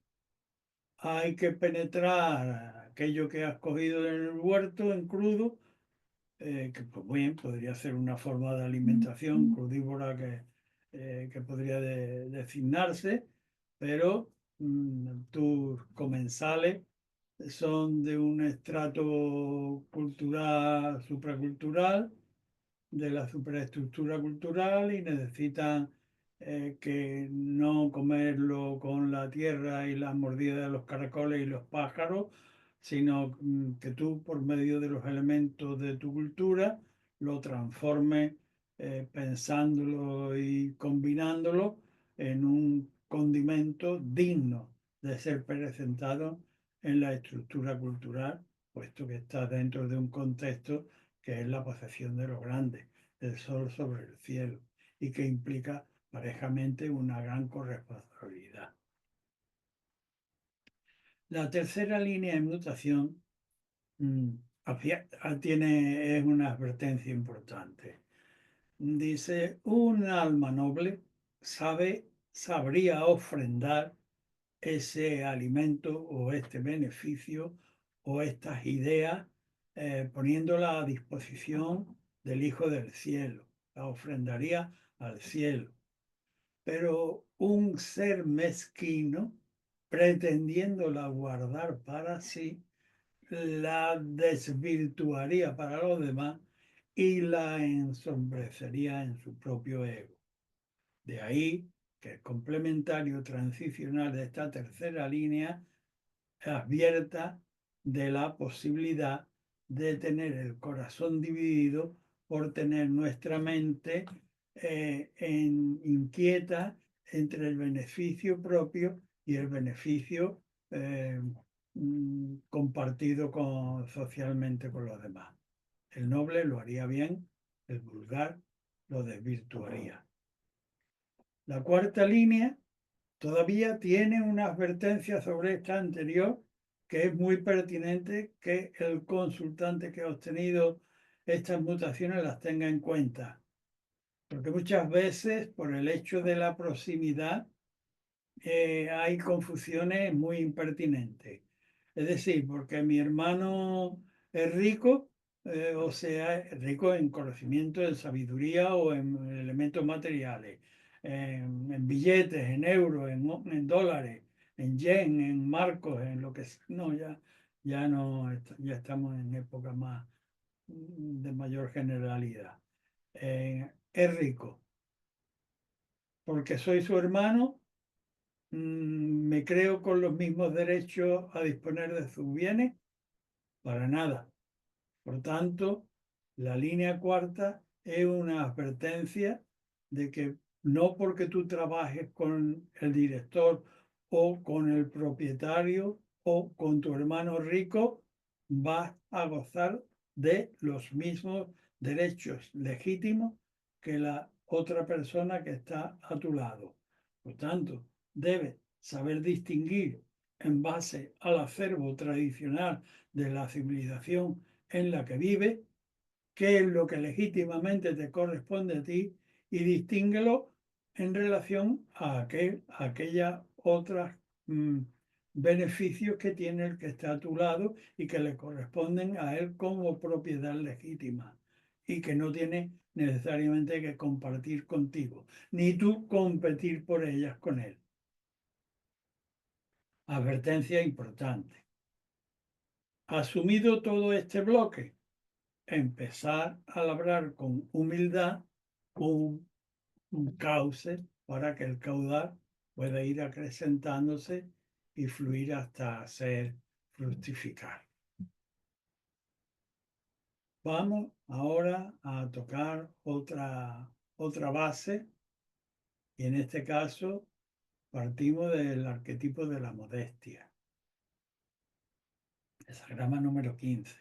Hay que penetrar aquello que has cogido en el huerto en crudo, que pues bien, podría ser una forma de alimentación crudívora que podría designarse, pero tus comensales son de un estrato cultural, supracultural, de la superestructura cultural y necesitan que no comerlo con la tierra y las mordidas de los caracoles y los pájaros, sino que tú por medio de los elementos de tu cultura lo transformes pensándolo y combinándolo en un condimento digno de ser presentado en la estructura cultural, puesto que está dentro de un contexto que es la posesión de lo grande, el sol sobre el cielo, y que implica parejamente una gran corresponsabilidad. La tercera línea de mutación es una advertencia importante. Dice, un alma noble sabría ofrendar ese alimento o este beneficio o estas ideas, poniéndola a disposición del Hijo del Cielo, la ofrendaría al cielo. Pero un ser mezquino, pretendiéndola guardar para sí, la desvirtuaría para los demás y la ensombrecería en su propio ego. De ahí que el complementario transicional de esta tercera línea advierta de la posibilidad de tener el corazón dividido por tener nuestra mente inquieta entre el beneficio propio y el beneficio compartido socialmente con los demás. El noble lo haría bien, el vulgar lo desvirtuaría. La cuarta línea todavía tiene una advertencia sobre esta anterior que es muy pertinente que el consultante que ha obtenido estas mutaciones las tenga en cuenta. Porque muchas veces, por el hecho de la proximidad, hay confusiones muy impertinentes. Es decir, porque mi hermano es rico, o sea, es rico en conocimiento, en sabiduría o en elementos materiales, en billetes, en euros, en dólares, en yen, en marcos, en lo que sea. No, ya no, ya estamos en épocas más de mayor generalidad. Es rico porque soy su hermano. ¿Me creo con los mismos derechos a disponer de sus bienes? Para nada. Por tanto, la línea cuarta es una advertencia de que no porque tú trabajes con el director o con el propietario o con tu hermano rico, vas a gozar de los mismos derechos legítimos que la otra persona que está a tu lado. Por tanto, debes saber distinguir en base al acervo tradicional de la civilización en la que vive, qué es lo que legítimamente te corresponde a ti y distínguelo en relación a aquellas otras beneficios que tiene el que está a tu lado y que le corresponden a él como propiedad legítima y que no tiene necesariamente que compartir contigo, ni tú competir por ellas con él. Advertencia importante. Asumido todo este bloque, empezar a labrar con humildad un cauce para que el caudal pueda ir acrecentándose y fluir hasta ser fructificar. Vamos ahora a tocar otra base y en este caso partimos del arquetipo de la modestia. Hexagrama número 15.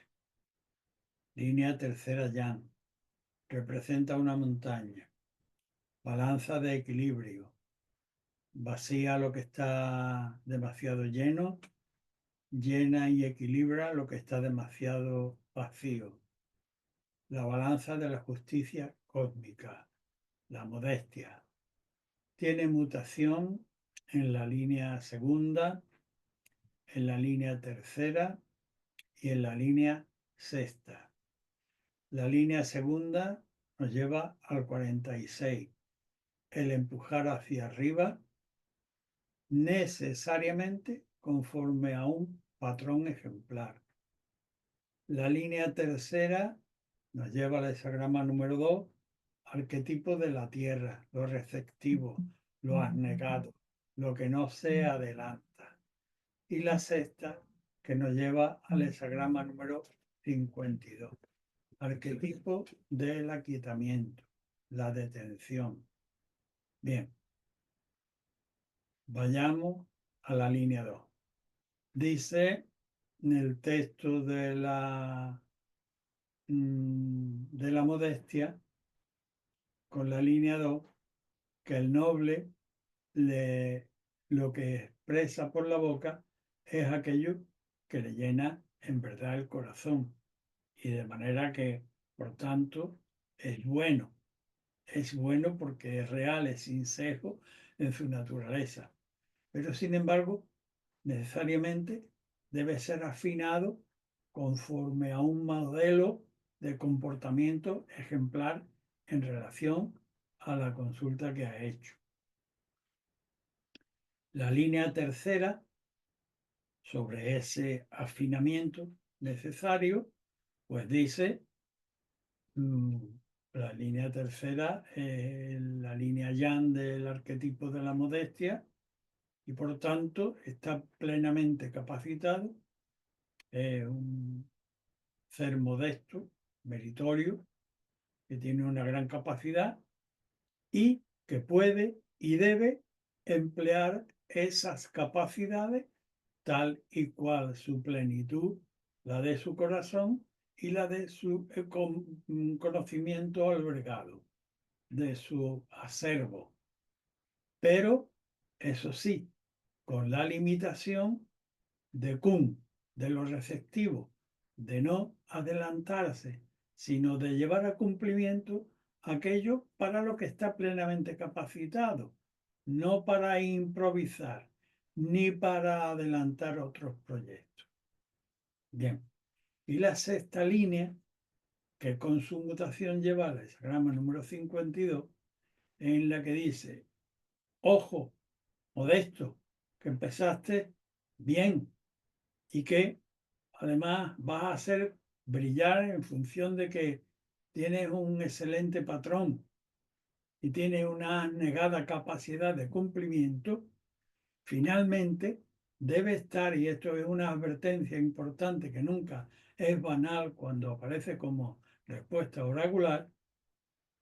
Línea tercera yan. Representa una montaña. Balanza de equilibrio. Vacía lo que está demasiado lleno. Llena y equilibra lo que está demasiado vacío. La balanza de la justicia cósmica. La modestia. Tiene mutación en la línea segunda, en la línea tercera y en la línea sexta. La línea segunda nos lleva al 46. El empujar hacia arriba necesariamente conforme a un patrón ejemplar. La línea tercera nos lleva al hexagrama número 2, arquetipo de la tierra, lo receptivo, lo abnegado, lo que no se adelanta. Y la sexta, que nos lleva al hexagrama número 52, arquetipo del aquietamiento, la detención. Bien, vayamos a la línea 2. Dice en el texto de la modestia, con la línea 2, que el noble lo que expresa por la boca es aquello que le llena en verdad el corazón. Y de manera que, por tanto, es bueno. Es bueno porque es real, es sincero en su naturaleza. Pero, sin embargo, necesariamente debe ser afinado conforme a un modelo de comportamiento ejemplar en relación a la consulta que ha hecho. La línea tercera, sobre ese afinamiento necesario, pues dice, la línea tercera, la línea yang del arquetipo de la modestia, y por tanto está plenamente capacitado, un ser modesto, meritorio, que tiene una gran capacidad y que puede y debe emplear esas capacidades tal y cual su plenitud, la de su corazón y la de su conocimiento albergado, de su acervo. Pero, eso sí, con la limitación de Kuhn, de lo receptivo, de no adelantarse, sino de llevar a cumplimiento aquello para lo que está plenamente capacitado, no para improvisar, ni para adelantar otros proyectos. Bien, y la sexta línea, que con su mutación lleva al hexagrama número 52, en la que dice, ojo, modesto, que empezaste bien y que además vas a hacer brillar en función de que tienes un excelente patrón y tienes una negada capacidad de cumplimiento. Finalmente, debe estar, y esto es una advertencia importante que nunca es banal cuando aparece como respuesta oracular,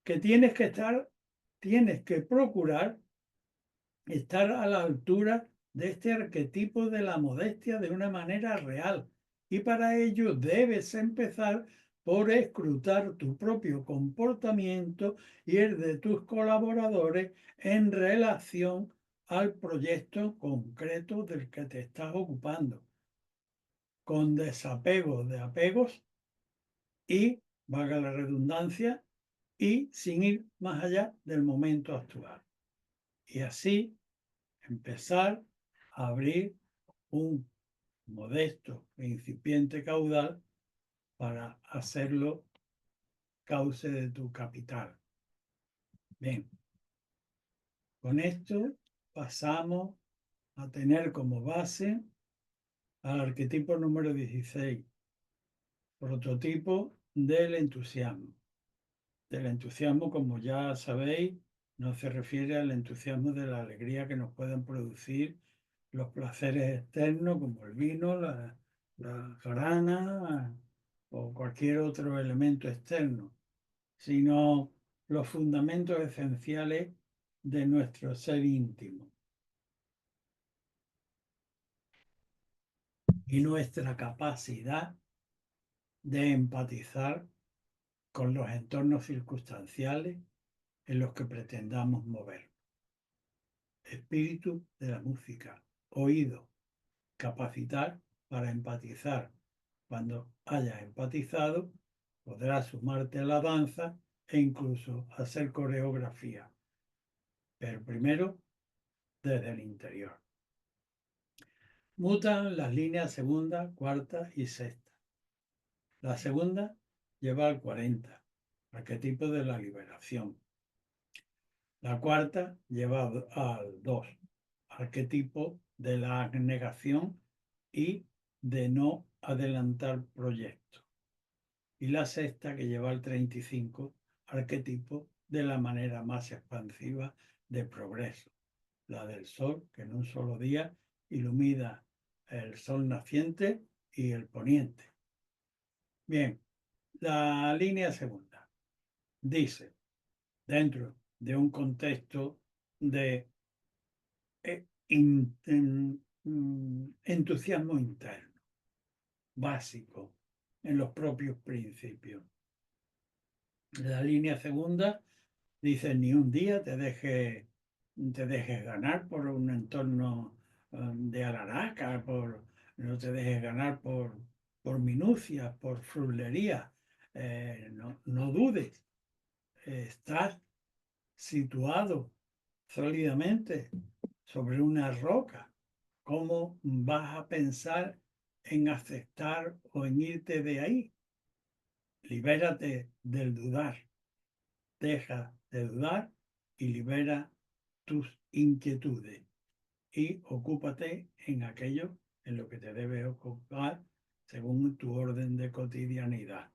que tienes que procurar estar a la altura de este arquetipo de la modestia de una manera real. Y para ello debes empezar por escrutar tu propio comportamiento y el de tus colaboradores en relación al proyecto concreto del que te estás ocupando, con desapego de apegos y, valga la redundancia, y sin ir más allá del momento actual. Y así empezar a abrir un modesto e incipiente caudal para hacerlo cauce de tu capital. Bien, con esto pasamos a tener como base al arquetipo número 16, prototipo del entusiasmo. Del entusiasmo, como ya sabéis, no se refiere al entusiasmo de la alegría que nos pueden producir los placeres externos como el vino, la jarana o cualquier otro elemento externo, sino los fundamentos esenciales de nuestro ser íntimo y nuestra capacidad de empatizar con los entornos circunstanciales en los que pretendamos mover. Espíritu de la música, oído, capacitar para empatizar. Cuando hayas empatizado, podrás sumarte a la danza e incluso hacer coreografía. Pero primero, desde el interior. Mutan las líneas segunda, cuarta y sexta. La segunda lleva al 40, arquetipo de la liberación. La cuarta lleva al 2, arquetipo de la abnegación y de no adelantar proyectos. Y la sexta, que lleva al 35, arquetipo de la manera más expansiva de progreso, la del sol, que en un solo día ilumina el sol naciente y el poniente. Bien, la línea segunda dice, dentro de un contexto de entusiasmo interno, básico, en los propios principios. La línea segunda dice, ni un día te dejes ganar por un entorno de alaraca, no te dejes ganar por minucias, por frulería. No dudes, estás situado sólidamente sobre una roca. ¿Cómo vas a pensar en aceptar o en irte de ahí? Libérate del dudar. Deja de dudar y libera tus inquietudes. Y ocúpate en aquello en lo que te debes ocupar según tu orden de cotidianidad.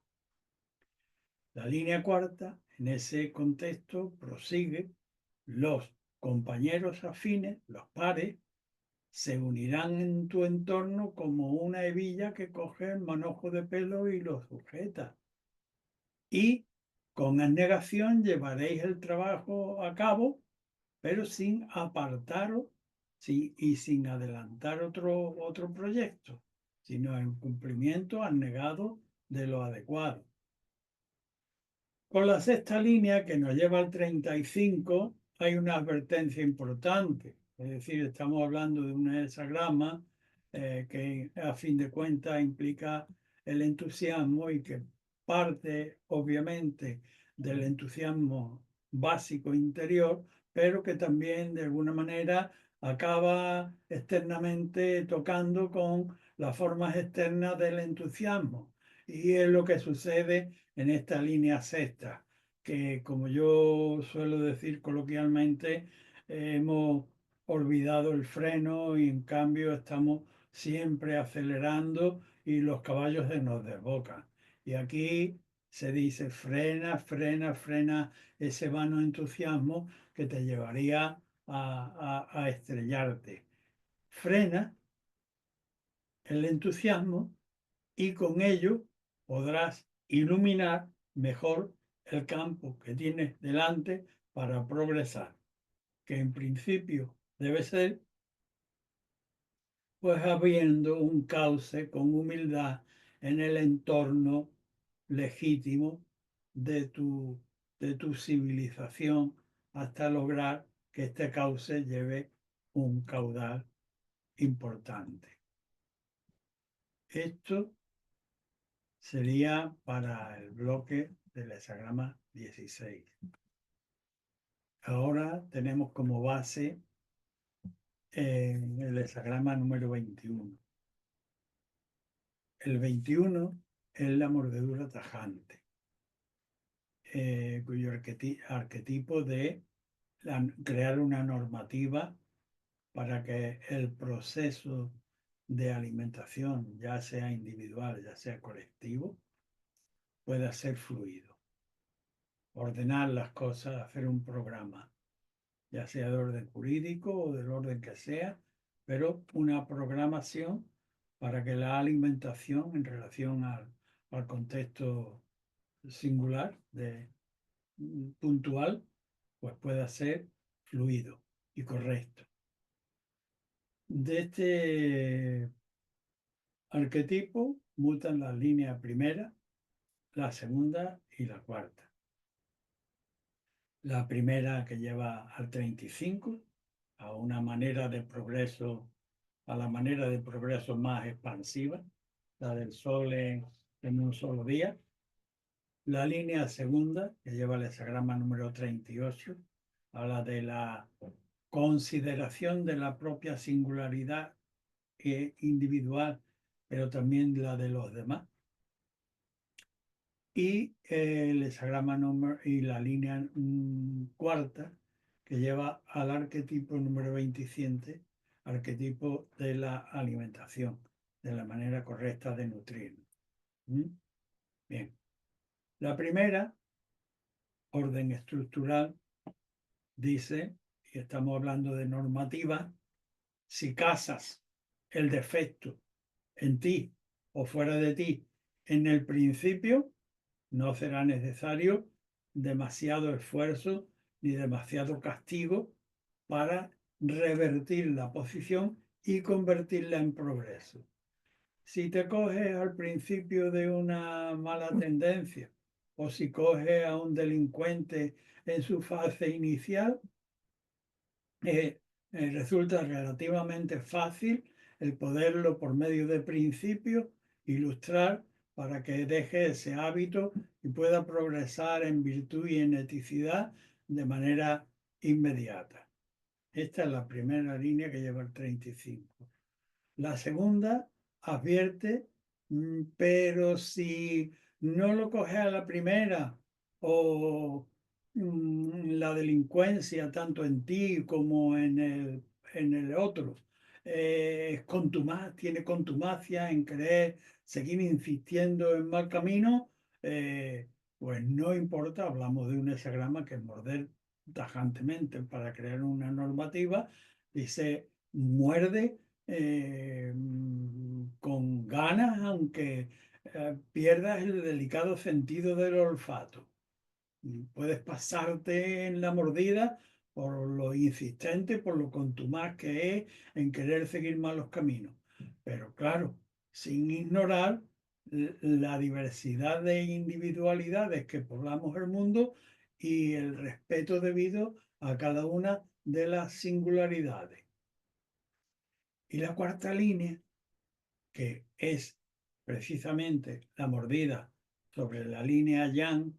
La línea cuarta, en ese contexto, prosigue. Los compañeros afines, los pares, se unirán en tu entorno como una hebilla que coge el manojo de pelo y lo sujeta. Y con abnegación llevaréis el trabajo a cabo, pero sin apartaros y sin adelantar otro proyecto, sino en cumplimiento abnegado de lo adecuado. Con la sexta línea, que nos lleva al 35, hay una advertencia importante. Es decir, estamos hablando de un hexagrama que a fin de cuentas implica el entusiasmo y que parte obviamente del entusiasmo básico interior, pero que también de alguna manera acaba externamente tocando con las formas externas del entusiasmo. Y es lo que sucede en esta línea sexta, que como yo suelo decir coloquialmente, hemos olvidado el freno y en cambio estamos siempre acelerando y los caballos se nos desbocan. Y aquí se dice frena, frena, frena ese vano entusiasmo que te llevaría a estrellarte. Frena el entusiasmo y con ello podrás iluminar mejor el campo que tienes delante para progresar, que en principio debe ser pues habiendo un cauce con humildad en el entorno legítimo de tu civilización hasta lograr que este cauce lleve un caudal importante. Esto sería para el bloque del hexagrama 16. Ahora tenemos como base el hexagrama número 21. El 21 es la mordedura tajante, cuyo arquetipo de crear una normativa para que el proceso de alimentación, ya sea individual, ya sea colectivo, pueda ser fluido. Ordenar las cosas, hacer un programa, ya sea de orden jurídico o del orden que sea, pero una programación para que la alimentación en relación al contexto singular, puntual, pues pueda ser fluido y correcto. De este arquetipo mutan las líneas primera, la segunda y la cuarta. La primera que lleva al 35, a una manera de progreso, a la manera de progreso más expansiva, la del Sol en un solo día. La línea segunda, que lleva el hexagrama número 38, habla de la consideración de la propia singularidad individual, pero también la de los demás. Y el hexagrama número y la línea cuarta, que lleva al arquetipo número 27, arquetipo de la alimentación, de la manera correcta de nutrirnos. Bien. La primera, orden estructural, dice, y estamos hablando de normativa, si casas el defecto en ti o fuera de ti en el principio, no será necesario demasiado esfuerzo ni demasiado castigo para revertir la posición y convertirla en progreso. Si te coges al principio de una mala tendencia o si coges a un delincuente en su fase inicial, resulta relativamente fácil el poderlo por medio de principios ilustrar para que deje ese hábito y pueda progresar en virtud y en eticidad de manera inmediata. Esta es la primera línea que lleva el 35. La segunda advierte, pero si no lo coges a la primera o la delincuencia tanto en ti como en el otro tiene contumacia en querer seguir insistiendo en mal camino, pues no importa, hablamos de un hexagrama que es morder tajantemente para crear una normativa, dice muerde con ganas, aunque pierdas el delicado sentido del olfato. Puedes pasarte en la mordida por lo insistente, por lo contumaz que es en querer seguir malos caminos. Pero claro, sin ignorar la diversidad de individualidades que poblamos el mundo y el respeto debido a cada una de las singularidades. Y la cuarta línea, que es precisamente la mordida sobre la línea yang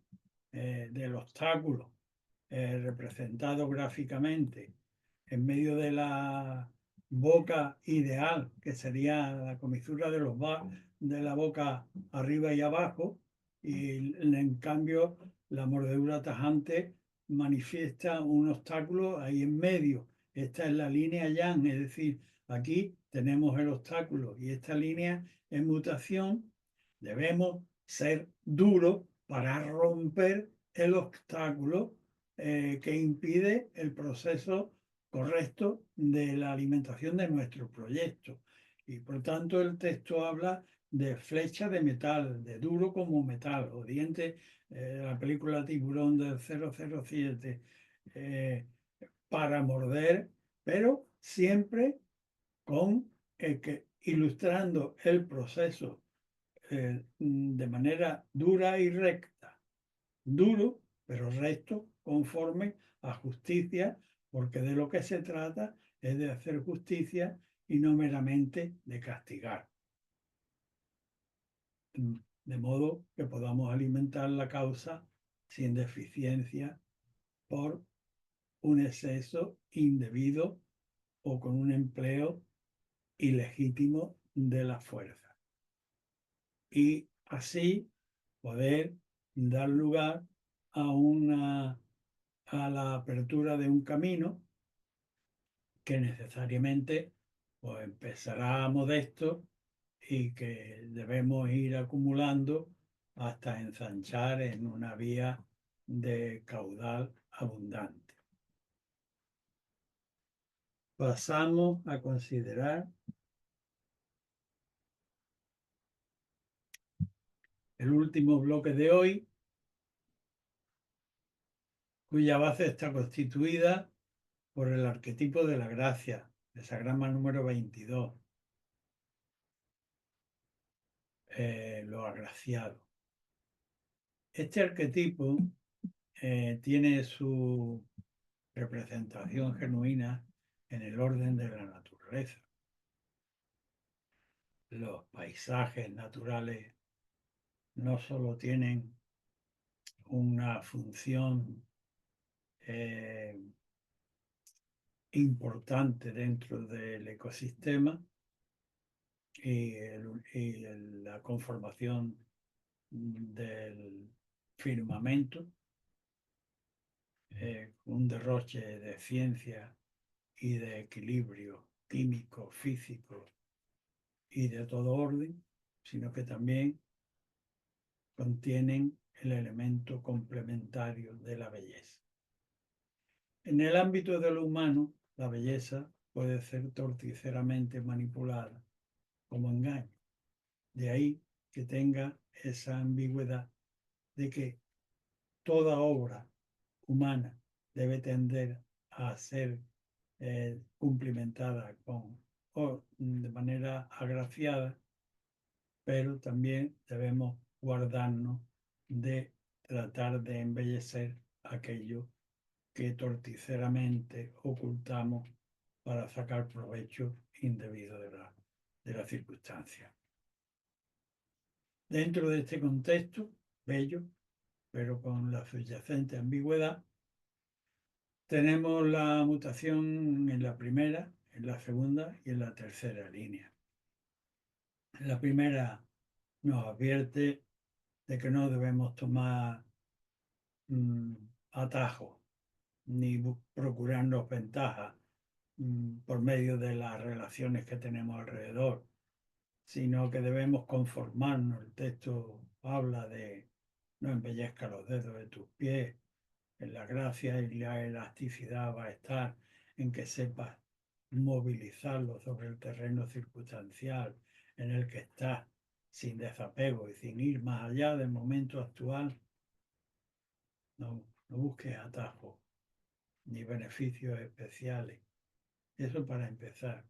del obstáculo representado gráficamente en medio de la boca ideal, que sería la comisura de la boca arriba y abajo, y en cambio la mordedura tajante manifiesta un obstáculo ahí en medio. Esta es la línea yang, es decir, aquí tenemos el obstáculo y esta línea en mutación. Debemos ser duros para romper el obstáculo que impide el proceso correcto de la alimentación de nuestro proyecto. Y por tanto el texto habla de flecha de metal, de duro como metal, o diente, la película Tiburón del 007, para morder, pero siempre con ilustrando el proceso de manera dura y recta. Duro, pero recto, conforme a justicia, porque de lo que se trata es de hacer justicia y no meramente de castigar. De modo que podamos alimentar la causa sin deficiencia por un exceso indebido o con un empleo ilegítimo de la fuerza. Y así poder dar lugar a la apertura de un camino que necesariamente pues, empezará modesto y que debemos ir acumulando hasta ensanchar en una vía de caudal abundante. Pasamos a considerar el último bloque de hoy, cuya base está constituida por el arquetipo de la gracia, desagrama número 22, lo agraciado. Este arquetipo tiene su representación genuina en el orden de la naturaleza. Los paisajes naturales no solo tienen una función importante dentro del ecosistema y la conformación del firmamento, un derroche de ciencia y de equilibrio químico, físico y de todo orden, sino que también contienen el elemento complementario de la belleza. En el ámbito de lo humano, la belleza puede ser torticeramente manipulada como engaño. De ahí que tenga esa ambigüedad de que toda obra humana debe tender a ser cumplimentada o de manera agraciada, pero también debemos guardarnos de tratar de embellecer aquello que torticeramente ocultamos para sacar provecho indebido de la circunstancia. Dentro de este contexto bello, pero con la subyacente ambigüedad, tenemos la mutación en la primera, en la segunda y en la tercera línea. En la primera nos advierte de que no debemos tomar atajos ni procurarnos ventajas por medio de las relaciones que tenemos alrededor, sino que debemos conformarnos. El texto habla de no embellezca los dedos de tus pies, en la gracia y la elasticidad va a estar en que sepas movilizarlo sobre el terreno circunstancial en el que estás, sin desapego y sin ir más allá del momento actual. No busques atajos ni beneficios especiales. Eso para empezar.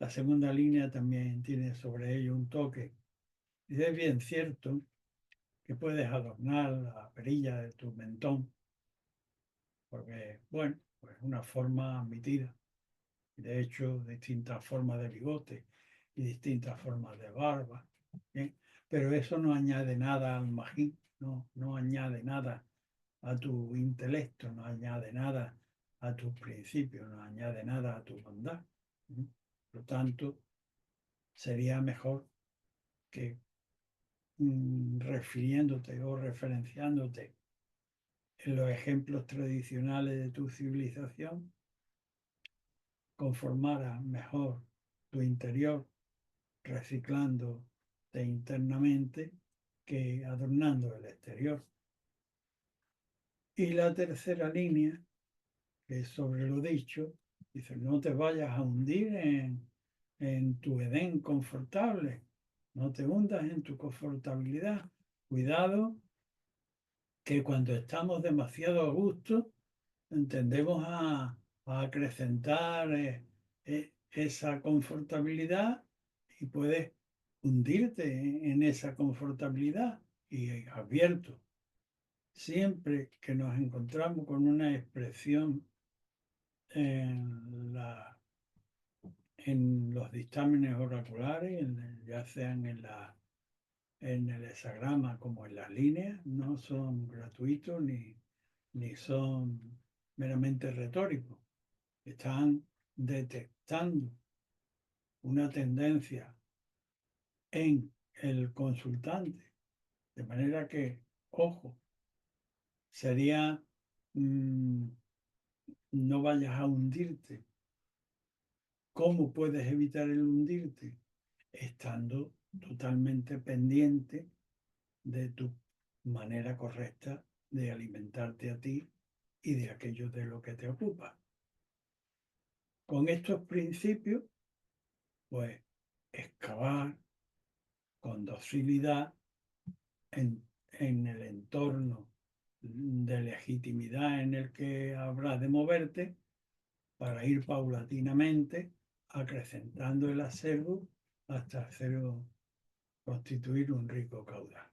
La segunda línea también tiene sobre ello un toque. Y es bien cierto que puedes adornar la perilla de tu mentón, porque, bueno, pues una forma admitida. De hecho, distintas formas de bigote y distintas formas de barba. ¿Bien? Pero eso no añade nada al magín, no añade nada a tu intelecto, no añade nada a tus principios, no añade nada a tu bondad. Por lo tanto, sería mejor que refiriéndote o referenciándote en los ejemplos tradicionales de tu civilización, conformara mejor tu interior reciclándote internamente que adornando el exterior. Y la tercera línea, que es sobre lo dicho, dice, no te vayas a hundir en tu Edén confortable, no te hundas en tu confortabilidad. Cuidado, que cuando estamos demasiado a gusto, tendemos a acrecentar esa confortabilidad y puedes hundirte en esa confortabilidad. Y advierto, siempre que nos encontramos con una expresión en, en los dictámenes oraculares, ya sean en el hexagrama como en las líneas, no son gratuitos ni son meramente retóricos. Están detectando una tendencia en el consultante, de manera que, ojo, sería no vayas a hundirte. ¿Cómo puedes evitar el hundirte? Estando totalmente pendiente de tu manera correcta de alimentarte a ti y de aquello de lo que te ocupa. Con estos principios, pues excavar con docilidad en el entorno de legitimidad en el que habrás de moverte para ir paulatinamente acrecentando el acervo hasta hacerlo constituir un rico caudal.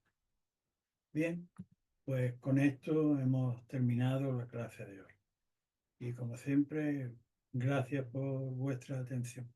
Bien, pues con esto hemos terminado la clase de hoy. Y como siempre, gracias por vuestra atención.